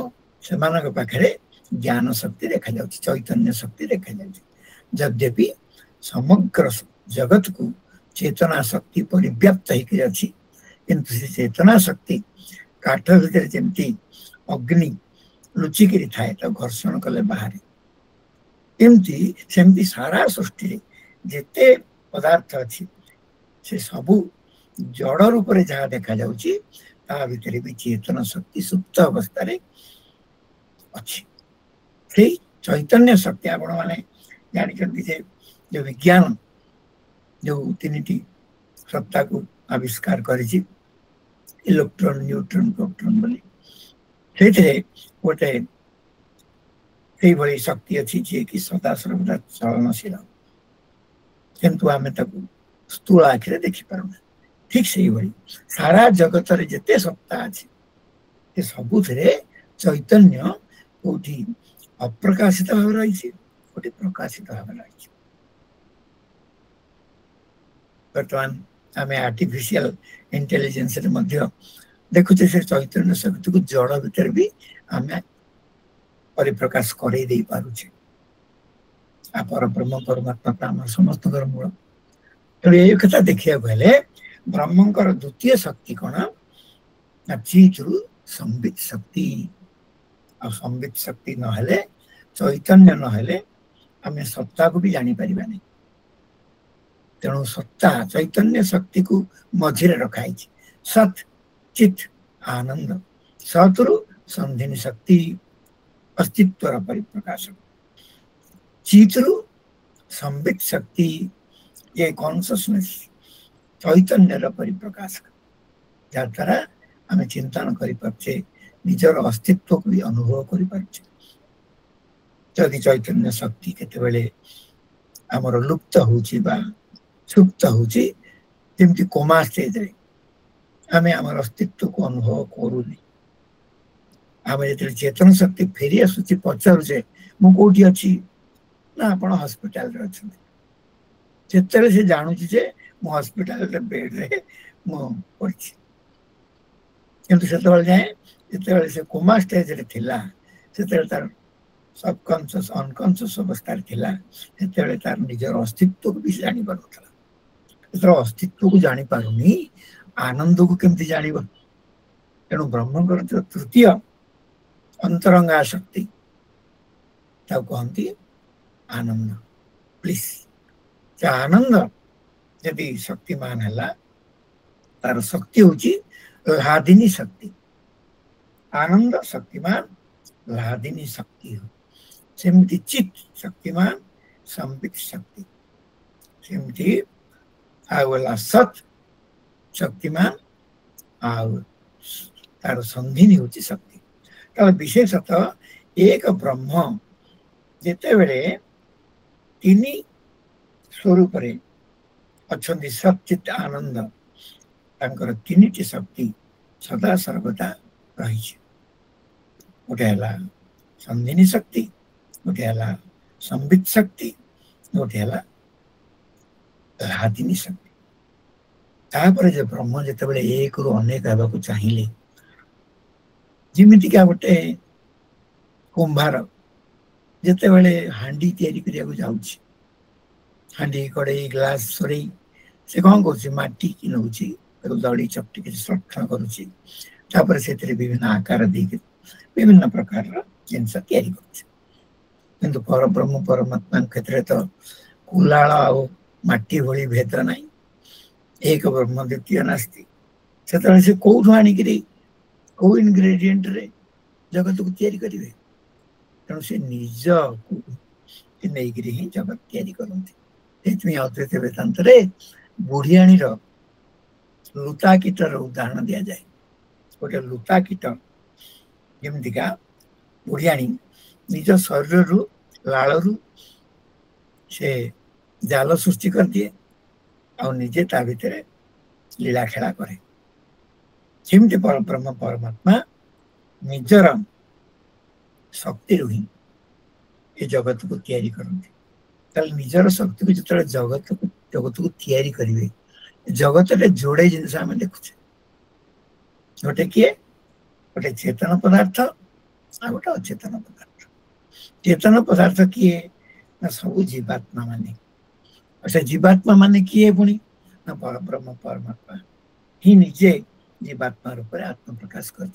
से पाखे ज्ञान शक्ति देखा जाउची चैतन्य शक्ति देखा जाउची। यद्यपि समग्र जगत को चेतना शक्ति परिव्याप्त होकर अच्छी किंतु से चेतना शक्ति काठ भीतर जमती अग्नि लुचिकी थाए तो घर्षण कले बाहर एमती सेमती सारा सृष्टि जेते पदार्थ अच्छी से सबू जड़ रूप में जहाँ देखा जाउची ता भीतर भी चेतन शक्ति सुप्त अवस्था अच्छी। से चैतन्य शक्ति आपण माने जानी जो विज्ञान जो तीन सत्ता को आविष्कार करिछि इलेक्ट्रॉन न्यूट्रॉन प्रोटॉन बोली से गोटे से भाई शक्ति अच्छी जी कि सदा सर्वदा चलनशील किंतु आम स्थूल आखिरे देखी पारुना। ठीक से भाई सारा जगत जिते सत्ता अच्छी सबुथ चैतन्य कोठी अप्रकाशित भाव रही कोठी प्रकाशित भाव रही। बर्तमान आम आर्टिफिशियल इंटेलिजेंस देखुचे से चैतन्य शक्ति को जड़ भीतर भी आम परिप्रकाश कर पर ब्रह्म परमात्मा आम समस्त मूल। तेणु ये कथा देखा गले ब्रह्मंकर द्वितीय शक्ति कौन ना चित रु संबित शक्ति। आ संबित शक्ति नहेले चैतन्य नहेले आम सत्ता को भी जानी पारिबा नहीं। तेणु सत्ता चैतन्य शक्ति को मझिरे रखाई सत चित आनंद सतरु संधिनी शक्ति अस्तित्व परिप्रकाशक चित्रु संबित शक्ति ये कॉन्शियसनेस चैतन्य परिप्रकाशक जहाँद्वारा आम चिंतन करें निजर अस्तित्व को भी अनुभव करें। चैतन्य शक्ति केतेबेले आमर लुप्त होची बा सुप्त होची जेमती कोमा स्टेज रे आमे आमर अस्तित्व को अनुभव करूनी। आम जो चेतन शक्ति फेरी आसूची पचारुचे मु कोठी अच्छी ना आपण हॉस्पिटल रे अछि जेतरे से जानुची जे मु हॉस्पिटल रे बेड रे मु पड़छि किंतु सेतबेले जाए जेतबेले से कोमा स्टेज रे थिला सेतबेले तार सबकॉन्शियस अनकॉन्शियस अवस्था रे थिला सेतबेले तार निजर अस्तित्व को भी जानि पारुथला। इतर अस्तित्व को जानि पारुनी आनंद को केमती जानिबो। तेणु ब्रह्मंकर जो तृतीय अंतरंगा शक्ति कहती आनंद। प्लीज आनंद यदि शक्तिमान है तार शक्ति होची लादिनी शक्ति। आनंद शक्तिमान लादिनी शक्ति हो सेमती चित शक्तिमान संबित शक्ति सेमती आला सत शक्तिमान तार संधिनी होची शक्ति। तो विशेषतः एक ब्रह्म जेते बेले तीन स्वरूप रे अच्छी सचित आनंद तांकर तीनटी शक्ति सदा सर्वदा रही। गोटे है संधिनी शक्ति गोटे है संबित शक्ति गोटे है लादिनी शक्ति तापर जे ब्रह्म जिते एक रु अनेक होगा चाहिए जमीक गोटे कुंभार जिते बड़े हांडी तैयारी करने जाऊँगी हांडी कड़े ग्लास सोरे से कौन कर माटी कि नौ दड़ी चपटी कि संरक्षण करुपर से विभिन्न आकार देकर विभिन्न प्रकार जिनस तैयारी कर परब्रह्म परमात्मा क्षेत्र तो कुलाल आटी भली भेद ना एक ब्रह्म द्वितीय नास्ती से कौटू आणिक कौ इनग्रेडिएंट रे जगत को तैयारी करेंगे तेणु से निज को नहीं ही जगत तैयारी करते अद्वैत वेदांत रे बुढ़ियाणी लुता कीटर उदाहरण दि जाए गोटे लुता कीट जमीका बुढ़ियाणी निज शरीर रु लाल से जाल सृष्टि कर दिए आ निजे ता भितर लीला खेला करे जमी परब्रह्म परमात्मा निजर शक्ति रु ही ये जगत को तैयारी करते निजर शक्ति को जो जगत को तैयारी करेंगे जगत जोड़े जिनस आम देखुचे गोटे किए गोटे चेतन पदार्थ आ गोटे अचेतन पदार्थ चेतन पदार्थ किए ना सब जीवात्मा माने अच्छा जीवात्मा माने किए पुणी ना परब्रह्म परमात्मा ही निजे जीवात्मा रूप में आत्म प्रकाश कर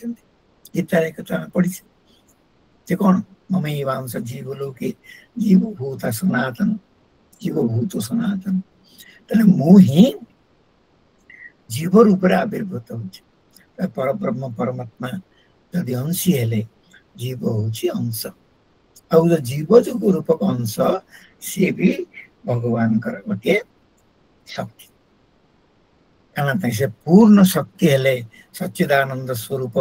गीतार कथा पढ़ी से कौन ममे वांश जीव लोके जीव भूत सनातन जीव भूत सनातन तेना मुही जीव रूप में आविर्भूत हो परब्रह्म परमात्मा जदि अंशी हेले जीव हूँ अंश आ जीव जो रूपक अंश सी भी भगवान गोटे शक्ति कारण से पूर्ण शक्ति हेले सच्चिदानंद स्वरूप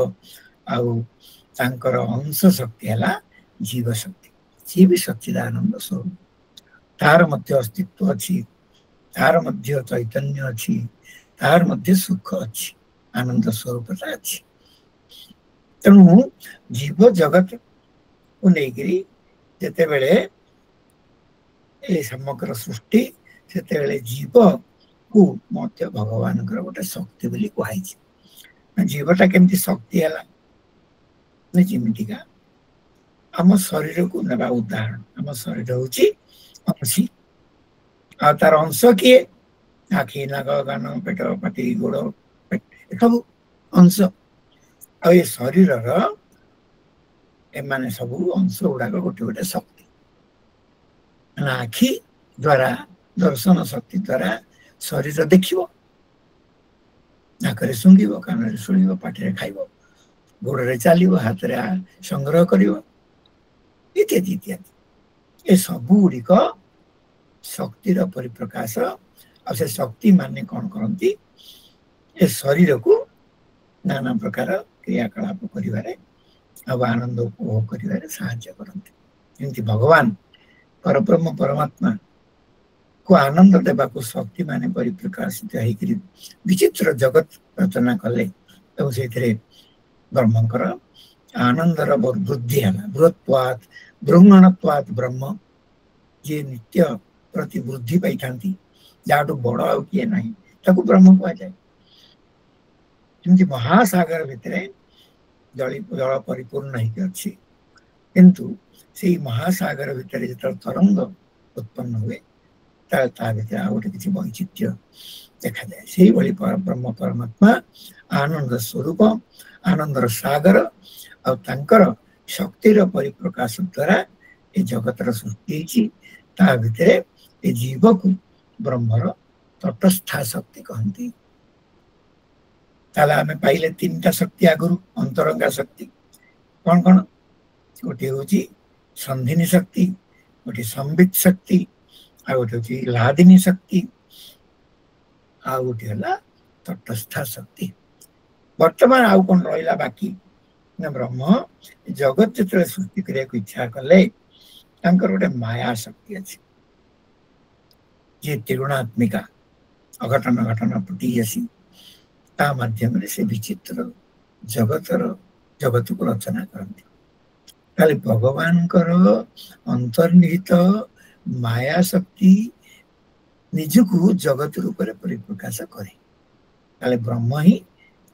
आंकर अंश शक्ति है जीव शक्ति सी भी सच्चिदानंद स्वरूप तार मध्य अस्तित्व अच्छी तार मध्य चैतन्य अच्छी तार मध्य सुख अच्छी आनंद स्वरूपता अच्छी तेणु जीव जगत को लेकिन जिते बेले समग्र सृष्टि से जीव को मध्य भगवान गोटे शक्ति बोली कहुई जीवटा केमती शक्ति है जमीका आम शरीर को ना उदाहरण आम शरीर हूँ अंशी आ तार अंश किए आखि नाक कान पेट पाटी गोड़ सब अंश आ शरीर एमाने सब अंश गुड़ाक गोटे गोटे शक्ति आखि द्वारा दर्शन शक्ति द्वारा शरीर देख नाक शुंघ कान शुण पाटे खाइब गोड़े चलो हाथ में संग्रह कर इत्यादि इत्यादि ये सब गुड़िक शक्तिर परिप्रकाश आ से शक्ति माने कौन करती ए शरीर को नाना प्रकार क्रियाकलाप करिवारे अब आनंद उपभोग करिवारे साहाय्य करते एमती भगवान परब्रह्म परमात्मा को आनंद देवा को शक्ति माने परिप्रकाशित होकर विचित्र जगत रचना कले तो से ब्रह्मकर आनंदर वृद्धि है बृहत्वात् बृहणत्वात् ब्रह्म जे नित्य प्रति वृद्धि पाई जाटू बड़ आ किए ना ताकू ब्रह्म कह जाए जमी महासागर भितर जल जल परिपूर्ण होती किंतु से महासागर भितर जो तरंग उत्पन्न हुए भर आ गए किसी वैचित्र्य देखा जाए से ही ब्रह्म परमात्मा आनंद स्वरूप आनंदर सागर आंकर शक्तिर परिप्रकाश द्वारा ये जगतर सृष्टि भितर ये जीव को ब्रह्मर तटस्था शक्ति कहती आम पाइले तीन टा शक्ति आगुरी अंतरंगा शक्ति कौन कौन गोटे हूँ संधिनी शक्ति गोटे संबित शक्ति आ गोटे हूँ लादिनी शक्ति आ गोटे है तटस्था शक्ति वर्तमान आउ कौन रहा बाकी ना ब्रह्म जगत जो सृष्टि करने को इच्छा कले गोटे माया शक्ति अच्छी जे त्रिगुणात्मिका अघटन घटन फुटी आसी माध्यम से विचित्र जगत को रचना करती ताले भगवानकर अंतर्निहित माया शक्ति निजकू जगत रूप में परिप्रकाश करे। ताले ब्रह्म ही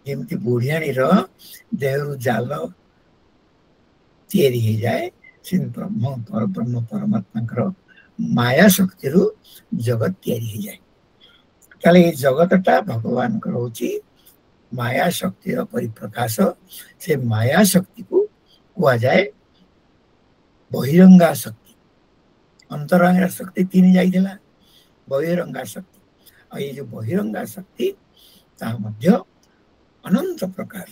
जेमती बुढ़ियाणी देहरु जाल तैयारी हो जाए से ब्रह्म परमात्मा माया शक्ति जगत तैयारी हो जाए। ताले ये जगतटा भगवान होची माया शक्ति परिप्रकाश। से माया शक्ति को कहा जाए बहिरंगा शक्ति। अंतरंगा शक्ति तीन जाइला, बहिरंगा शक्ति और ये जो बहिरंगा शक्ति ता मध्य अनंत प्रकार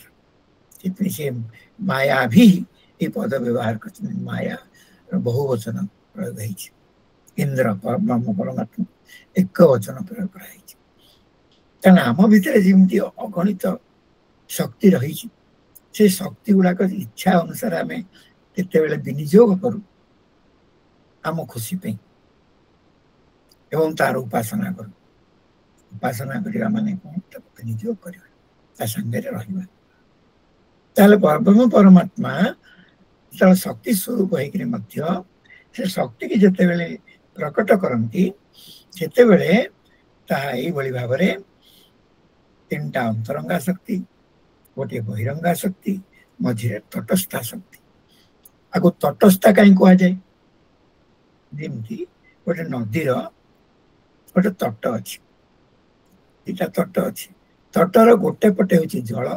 से माया भी ये पद व्यवहार कर माया बहुवचन प्रयोग है। इंद्र ब्रह्म परमात्मा एक वचन प्रयोग कर आम भितर जमी अगणित शक्ति रही से शक्ति गुड़ाक इच्छा अनुसार आम केते विनियोग करूँ आम खुशी पे एवं तार उपासना करूँ। उपासना करवा माने कौन विनियोग करवा संगे रहा। ब्रह्म परमात्मा जो शक्ति स्वरूप होकर से शक्ति की जिते बड़े प्रकट करती से भाव में तीन टा अंतरंगा शक्ति, गोटे बहिरंगा शक्ति, मझे तटस्था शक्ति। आगो तटस्था कहीं कह जाए जमी गोटे नदीर गोटे तट अच्छी दुटा तट अच्छी तटर गोटे पटे हूँ जल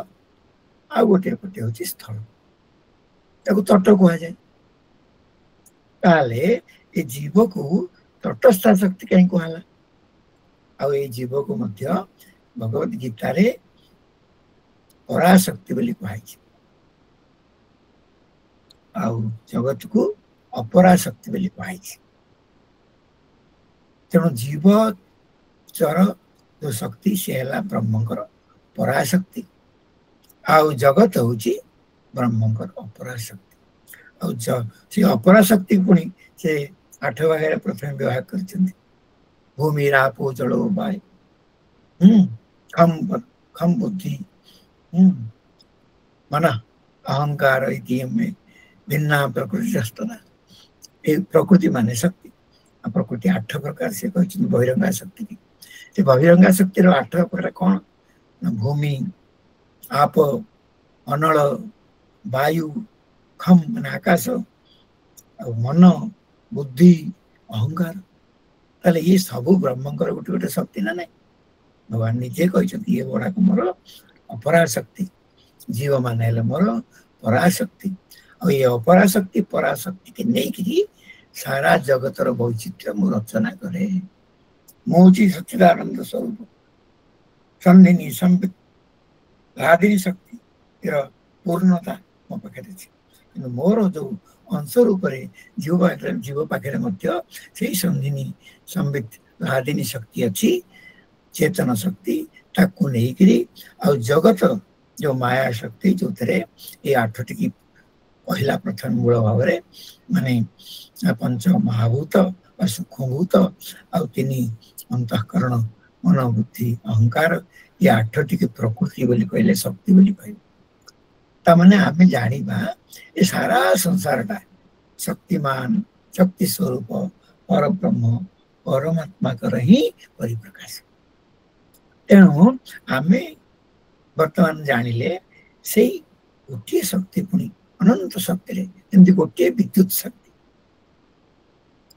आ गोटे पटे हूँ स्थल तट कह जाए। ताले ये जीव को तटस्था शक्ति कहीं कहला आ जीव को मध्य भगवत गीता रे पराशक्ति बोली कहुई जगत को अपराशक्ति बोली कहुई। तेणु जीव चर जो शक्ति से है ब्रह्मंकर पराशक्ति आउ जगत हूँ ब्रह्मंकर अपराशक्ति। से अपराशक्ति पुणी से 8 भाग प्रथम व्यवहार कर भूमि रापो जलो वायु खम बुद्धि मन अहंकार में भिन्ना प्रकृति प्रकृति माने शक्ति प्रकृति 8 प्रकार से कहते बहिरंगा शक्ति की। बहिरंगा शक्ति 8 प्रकार कौन ना भूमि आप अनल वायु खम मान आकाश मन बुद्धि अहंकार ताले ये सबू ब्रह्मंकर गोटे गोटे शक्ति ना नहीं। भगवान निजे कहते ये बड़ा मोर अपराशक्ति जीव मान मोर पराशक्ति और ये अपराशक्ति पराशक्ति के नहीं सारा जगतर वैचित्र्य मु रचना करे। मुझी सच्चिदानंद स्वरूप संधिनी संबित लादिनी शक्ति पूर्णता मो पाखे मोर जो अंश रूप जीव पाखे से संधिनी संबित लादिनी शक्ति अच्छी चेतन शक्ति ताकू नहीं जगत जो माया शक्ति जो थे ये 8टी की पहला प्रथम मूल भाव में माने पंच महाभूत सूक्ष्मभूत आनी अंतःकरण मन बुद्धि अहंकार ये 8टी की प्रकृति बोली कहले शक्ति बोली कह ताने आम जाना ये सारा संसारटा शक्तिमान शक्ति स्वरूप पर ब्रह्म परमात्मा ही परिप्रकाश। तेणु आम बर्तमान जानिले से गोटे शक्ति पुणी अनंत शक्ति जमी गोटे विद्युत शक्ति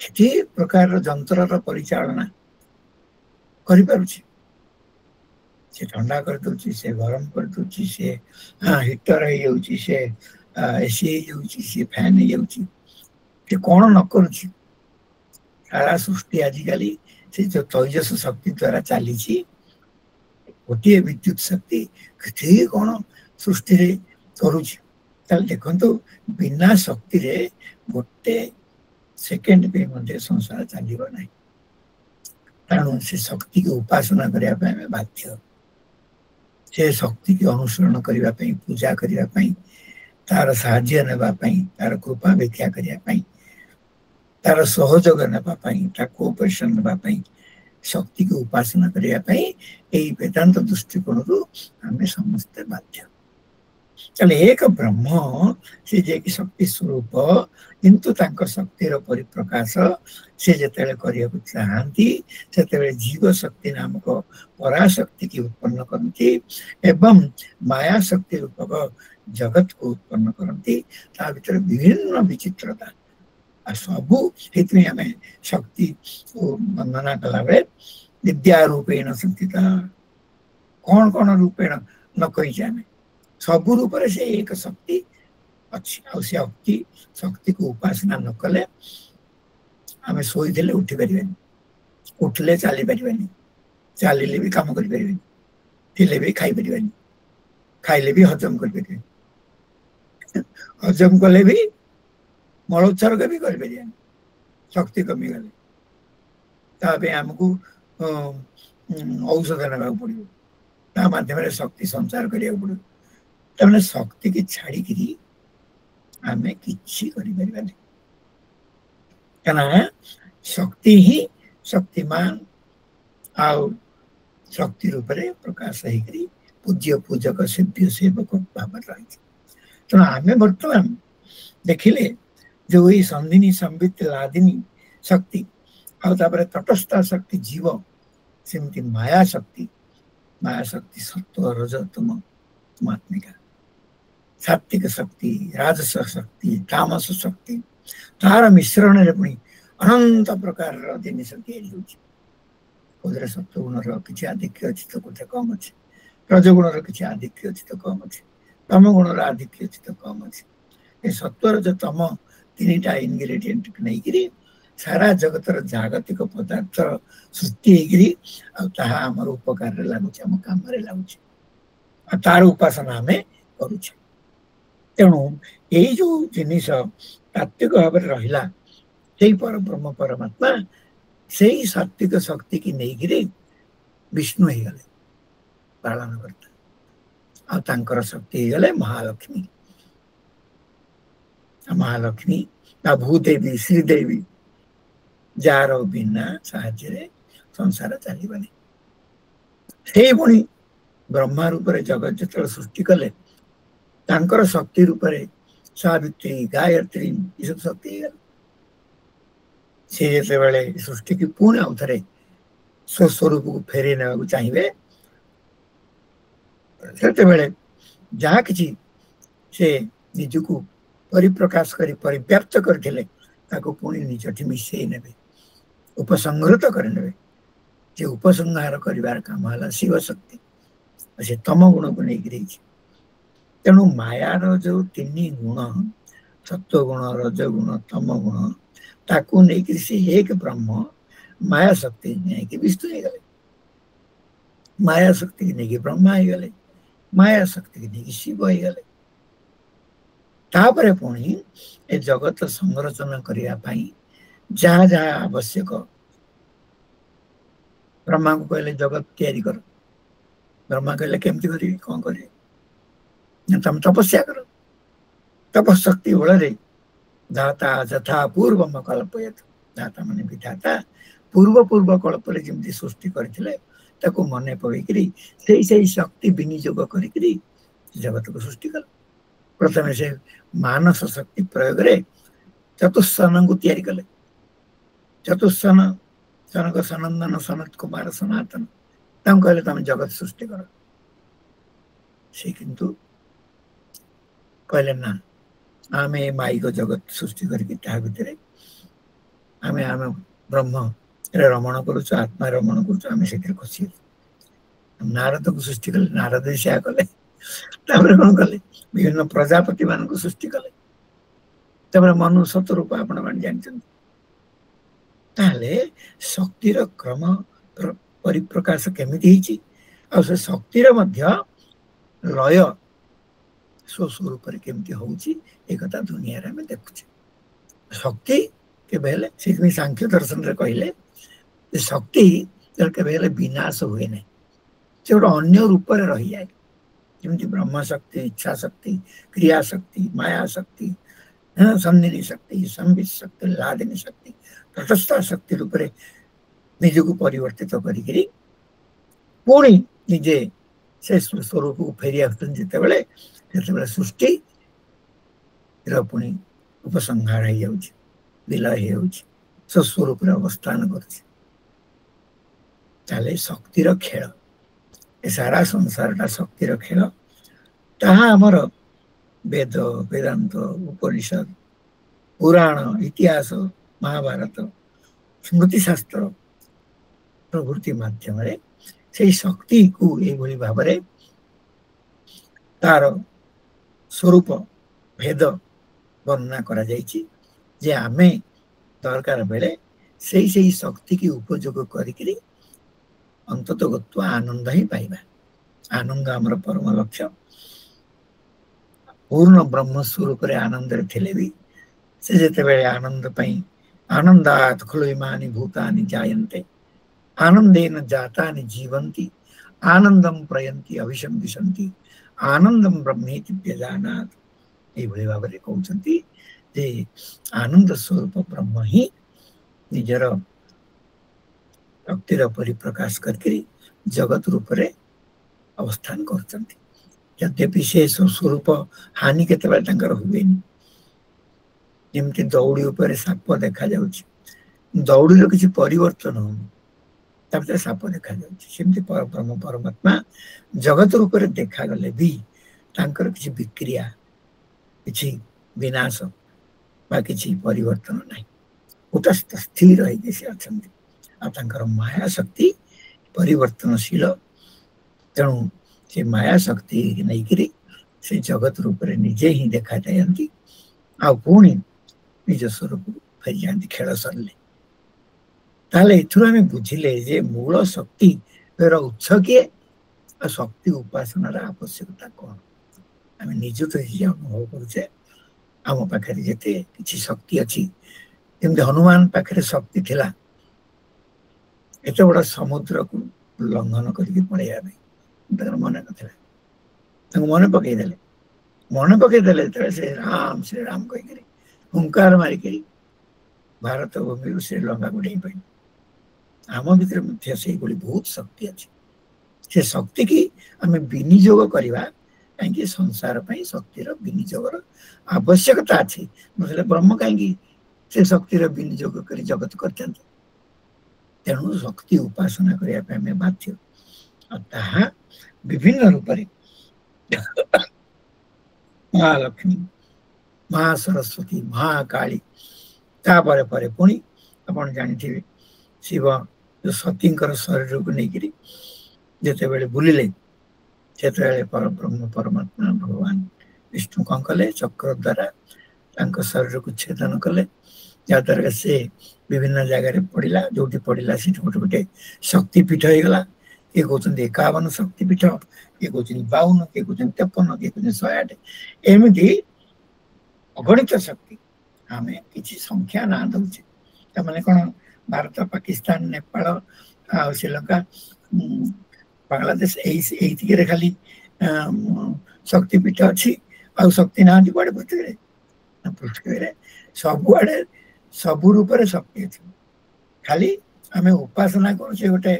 केते प्रकार जंतर परिचालना कर से ठंडा कर दूची से गरम कर दूची से हीटर हो से एसी हो से फैन हो कौन न करुच्ची सारा सृष्टि आजिकल से जो तैजस शक्ति द्वारा चली गोटे विद्युत शक्ति केते कौन सृष्टि करुच्ची देखो बिना शक्ति रे गोटे सेकेंड पे संसार चलो ना। तेणु से शक्ति की उपासना करने बाध्य से शक्ति की अनुसरण करने पूजा करने तार साहाय्य नापी तार कृपा व्याख्या करने तार सहयोग नापी तार कोऑपरेशन नापी शक्ति की उपासना करने वेदांत दृष्टिकोण आम समस्ते बाध्य। चले एक ब्रह्म से जे कि शक्ति स्वरूप किंतु तांकर शक्तिर परिप्रकाश से जेतेबेले करियाकु चाहंती सेतेबेले जीव शक्ति नामक पराशक्ति की उत्पन्न करती एवं माया शक्ति रूपक जगत को उत्पन्न करती ता भीतर विभिन्न विचित्रता आ सबु हेतु आम शक्ति को वंदना कला बेले विद्या रूपेण शक्तिता कौन कौन रूपेण न कही आम सब रूप से एक शक्ति अच्छी आ शक्ति शक्ति को उपासना न कले आम शोले उठी पारे उठले चली पारे चलिले भी कम करें थे भी खाई पारे खाइले भी हजम करें हजम कले भी मलोत्सर्ग भी करें शक्ति कमी गले ताप आमको औषध ना पड़ो ता मध्यम शक्ति संचार करा पड़ो तमें शक्ति की छाड़ी आम कि शक्ति ही शक्तिमान आउ शक्ति रूप में प्रकाश होकर पूज्य पूजक सेव्य सेवक भाव रही तेणु आम बर्तमान देखिले जो ये संधिनी संबित लादिनी शक्ति आउे तटस्थ शक्ति जीव सेमती माया शक्ति सत्व रजतम आत्मिका सात्विक शक्ति राजस शक्ति तामस शक्ति तार मिश्रण अनंत प्रकार जिनिस या सत्वगुण किसी आधिक्य अच्छी तो कथा कम अच्छे रजगुण किसी आधिक्य अच्छी तो कम अच्छे तम गुण आधिक्य अच्छी तो कम अच्छे ये सत्व रज तम तीन टा इनग्रेडिएंट नहीं सारा जगतर जागतिक पदार्थ सृष्टि आमर उपकार लगुच आम कम लगुच तार उपासना आम करुँ तेणु यही जो जिनिस तात्विक भाव रहा से पर ब्रह्म परमात्मा से ही सात्विक शक्ति की नहीं विष्णु हो गले पालन करता शक्ति हो गले महालक्ष्मी महालक्ष्मी भूदेवी श्रीदेवी जार बिना साहाଯ୍ୟରେ संसार चलबनी से पुणी ब्रह्मा रूप जगत जो सृष्टि कले तांकर शक्ति रूप सावित्री गायत्री ये सब शक्ति से जो सृष्टि की पुणी आउ थे स्वस्वरूप को फेरे ना चाहिए से जहाँ कि से निजको परिप्रकाश कर परिव्याप्त करते पुणी निजठी मिसई ने उपसंहृत करे जे उपसंहार कर काम है शिव शक्ति से तम गुण को लेकर तेणु मायार जो तीन गुण सत्वगुण रजगुण तम गुण ताकू नहीं से एक ब्रह्म माया शक्ति नहीं विष्णु हो गले माया शक्ति की नहीं ब्रह्मा हो गले माया शक्ति की नहीं शिव हो गले तापर पुणी ए जगत संरचना करने जहाँ जहाँ आवश्यक ब्रह्मा को कहले जगत तैयारी कर ब्रह्मा कहले केमती करी कौन करे तुम तपस्या कर तपशक्ति बल दाता यथा पूर्व कल्पयत दाता माने विधाता पूर्व पूर्व कल्प जमी सृष्टि करते मन पकईकरी से शक्ति विनियोग कर जगत को सृष्टि कल प्रथम से मानस शक्ति प्रयोग रे चतुस्सन को तैयारी कले चतुस्सन सनक सनंदन सनत कुमार सनातन तम कहले तुम जगत सृष्टि कर से किंतु कहले ना आम माई को जगत सृष्टि करके भितर आम आम ब्रह्म रमण करुच आत्मा रमण करुच खुशी नारद को सृष्टि कले नारद से कले कौन कले विभिन्न प्रजापति मान को सृष्टि कले मनु सतरूप आपण मान जानते शक्तिर क्रम परिप्रकाश केमिति से शक्तिर लय स्वस्वरूप केमती होता दुनिया आम देखुचे शक्ति के सांख्य दर्शन रे कहले शक्ति के विनाश हुए ना से गोटे अन्य रूप में रही जाए जमी ब्रह्म शक्ति इच्छा शक्ति क्रिया शक्ति माया शक्ति संधिनी शक्ति संबित शक्ति लादिनी शक्ति तटस्थ शक्ति रूप में निजक परिवर्तित करी निजे से स्वरूप को फेरी आते ଯେତେବେଳେ ସୃଷ୍ଟି ପୁଣି ଉପସଂହାର ହେଇଯାଉଛି, ବିଲୟ ହେଇଯାଉଛି, ସ୍ୱସ୍ୱରୂପରେ ଅବସ୍ଥାନ କରୁଛି। ତାହେଲେ ଶକ୍ତିର ଖେଳ, ଏ ସାରା ସଂସାରଟା ଶକ୍ତିର ଖେଳ। ତାହା ଆମର ବେଦ, ବେଦାନ୍ତ, ଉପନିଷଦ, ପୁରାଣ, ଇତିହାସ, ମହାଭାରତ, ସ୍ମୃତିଶାସ୍ତ୍ର ପ୍ରଭୃତି ମାଧ୍ୟମରେ ସେଇ ଶକ୍ତିକୁ ଏଇଭଳି ଭାବରେ ତାର ସ୍ୱରୂପ ଭେଦ ବର୍ଣ୍ଣନା କରାଯାଇଛି ଯେ ଆମେ ଦରକାର ବେଳେ ସେଇ ଶକ୍ତିକି ଉପଯୋଗ କରିକିରି ଅନ୍ତତଃ ଗତ୍ୱ ଆନନ୍ଦ ହିଁ ପାଇବା। ଆନନ୍ଦ ଆମର ପରମ ଲକ୍ଷ୍ୟ। ପୂର୍ଣ୍ଣ ବ୍ରହ୍ମ ସ୍ୱରୂପରେ ଆନନ୍ଦରେ ଥିଲେ ବି ସେ ଯେତେବେଳେ ଆନନ୍ଦ ପାଇଁ ଆନନ୍ଦାତ୍ ଖଳୁ ଇମାନି ଭୂତାନି ଜାୟନ୍ତେ ଆନନ୍ଦେନ ଜାତାନି ଜୀବନ୍ତି ଆନନ୍ଦମ୍ ପ୍ରୟନ୍ତି ଅଭିଶଂବିଶନ୍ତି ଆନନ୍ଦମ୍ ବ୍ରହ୍ମେତି ବ୍ୟଜାନାତ୍। ଏଇଭଳି ଭାବରେ କହୁଛନ୍ତି ଯେ ଆନନ୍ଦ ସ୍ୱରୂପ ବ୍ରହ୍ମ ହିଁ ନିଜର ଶକ୍ତିର ପରିପ୍ରକାଶ କରିକି ଜଗତ ରୂପରେ ଅବସ୍ଥାନ କରୁଛନ୍ତି। ଯଦ୍ୟପି ସେ ସ୍ୱରୂପ ହାନି କେତେବେଳେ ତାଙ୍କର ହୁଏନି। ଯେମିତି ଦଉଡ଼ି ଉପରେ ସାପ ଦେଖାଯାଉଛି, ଦଉଡ଼ିର କିଛି ପରିବର୍ତ୍ତନ ହଉନି, ତା ଭିତରେ ସାପ ଦେଖାଯାଉଛି। ସେମିତି ବ୍ରହ୍ମ ପରମାତ୍ମା ଜଗତ ରୂପରେ ଦେଖାଗଲେ ବି ତାଙ୍କର କିଛି ବିକ୍ରିୟା, କିଛି ବିନାଶ ବା କିଛି ପରିବର୍ତ୍ତନ ନାହିଁ। କୁଟସ୍ଥ ସ୍ଥିର ହେଇକି ସେ ଅଛନ୍ତି। ଆଉ ତାଙ୍କର ମାୟା ଶକ୍ତି ପରିବର୍ତ୍ତନଶୀଳ। ତେଣୁ ସେ ମାୟା ଶକ୍ତି ନେଇକିରି ସେ ଜଗତ ରୂପରେ ନିଜେ ହିଁ ଦେଖାଯାଆନ୍ତି, ଆଉ ପୁଣି ନିଜ ସ୍ୱରୂପକୁ ଫେରିଯାଆନ୍ତି ଖେଳ ସରିଲେ। ତାହେଲେ ଏଥିରୁ ଆମେ ବୁଝିଲେ ଯେ ମୂଳ ଶକ୍ତିର ଉତ୍ସ କିଏ ଆଉ ଶକ୍ତି ଉପାସନାର ଆବଶ୍ୟକତା କ'ଣ। ଆମେ ନିଜକୁ ନିଜେ ଅନୁଭବ କରୁଛେ ଆମ ପାଖରେ ଯେତେ କିଛି ଶକ୍ତି ଅଛି। ଯେମିତି ହନୁମାନ ପାଖରେ ଶକ୍ତି ଥିଲା ଏତେ ବଡ଼ ସମୁଦ୍ରକୁ ଲଙ୍ଘନ କରିକି ପଳେଇବା ପାଇଁ, ତାଙ୍କର ମନେ ନଥିଲା। ତାଙ୍କୁ ମନେ ପକେଇଦେଲେ ଯେତେବେଳେ ଶ୍ରୀରାମ କହିକିରି ହୁଙ୍କାର ମାରିକିରି ଭାରତ ଭୂମିରୁ ଶ୍ରୀଲଙ୍କାକୁ ଡେଇଁ ପଡ଼ିଲେ। ଆମ ଭିତରେ ମଧ୍ୟ ସେଇଭଳି ବହୁତ ଶକ୍ତି ଅଛି। ସେ ଶକ୍ତିକି ଆମେ ବିନିଯୋଗ କରିବା, କାହିଁକି ସଂସାର ପାଇଁ ଶକ୍ତିର ବିନିଯୋଗର ଆବଶ୍ୟକତା ଅଛି। ନହେଲେ ବ୍ରହ୍ମ କାହିଁକି ସେ ଶକ୍ତିର ବିନିଯୋଗ କରି ଜଗତ କରିଥାନ୍ତି। ତେଣୁ ଶକ୍ତି ଉପାସନା କରିବା ପାଇଁ ଆମେ ବାଧ୍ୟ। ଆଉ ତାହା ବିଭିନ୍ନ ରୂପରେ ମହାଲକ୍ଷ୍ମୀ, ମହା ସରସ୍ୱତୀ, ମହାକାଳୀ, ତାପରେ ପରେ ପୁଣି ଆପଣ ଜାଣିଥିବେ ଶିବ ଯୋଉ ସତୀଙ୍କର ଶରୀରକୁ ନେଇକିରି ଯେତେବେଳେ ବୁଲିଲେ, ସେତେବେଳେ ପରବ୍ରହ୍ମ ପରମାତ୍ମା ଭଗବାନ ବିଷ୍ଣୁ କ'ଣ କଲେ, ଚକ୍ର ଦ୍ୱାରା ତାଙ୍କ ଶରୀରକୁ ଛେଦନ କଲେ, ଯାହାଦ୍ୱାରା ସେ ବିଭିନ୍ନ ଜାଗାରେ ପଡ଼ିଲା। ଯୋଉଠି ପଡ଼ିଲା ସେଠି ଗୋଟେ ଗୋଟେ ଶକ୍ତିପୀଠ ହେଇଗଲା। କିଏ କହୁଛନ୍ତି 51 ଶକ୍ତିପୀଠ, କିଏ କହୁଛନ୍ତି 52, କିଏ କହୁଛନ୍ତି 53, କିଏ କହୁଛନ୍ତି 108। ଏମିତି ଅଗଣିତ ଶକ୍ତି। ଆମେ କିଛି ସଂଖ୍ୟା ନାଁ ଦଉଛେ। ତାମାନେ କ'ଣ ଭାରତ, ପାକିସ୍ତାନ, ନେପାଳ ଆଉ ଶ୍ରୀଲଙ୍କା, ବାଂଲାଦେଶ ଏଇତିକିରେ ଖାଲି ଶକ୍ତିପୀଠ ଅଛି ଆଉ ଶକ୍ତି ନାହାନ୍ତି କୁଆଡେ ପୃଥିବୀରେ? ପୃଥିବୀରେ ସବୁଆଡେ ସବୁ ରୂପରେ ଶକ୍ତି ଅଛି। ଖାଲି ଆମେ ଉପାସନା କରୁଛେ ଗୋଟେ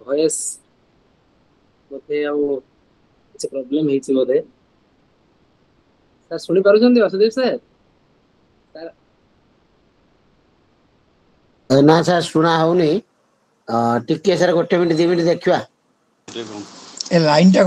ଭଏସ ବୋଧେ ଆଉ କିଛି ପ୍ରୋବ୍ଲେମ ହେଇଛି ବୋଧେ। ସାର୍ ଶୁଣି ପାରୁଛନ୍ତି ବାସୁଦେବ ସାର୍? ନା ସାର୍ ଶୁଣା ହଉନି। ଟିକେ ସାର୍ 1 ମିନିଟ୍ 2 ମିନିଟ୍ ଦେଖିବା। ଏ ଲାଇନଟା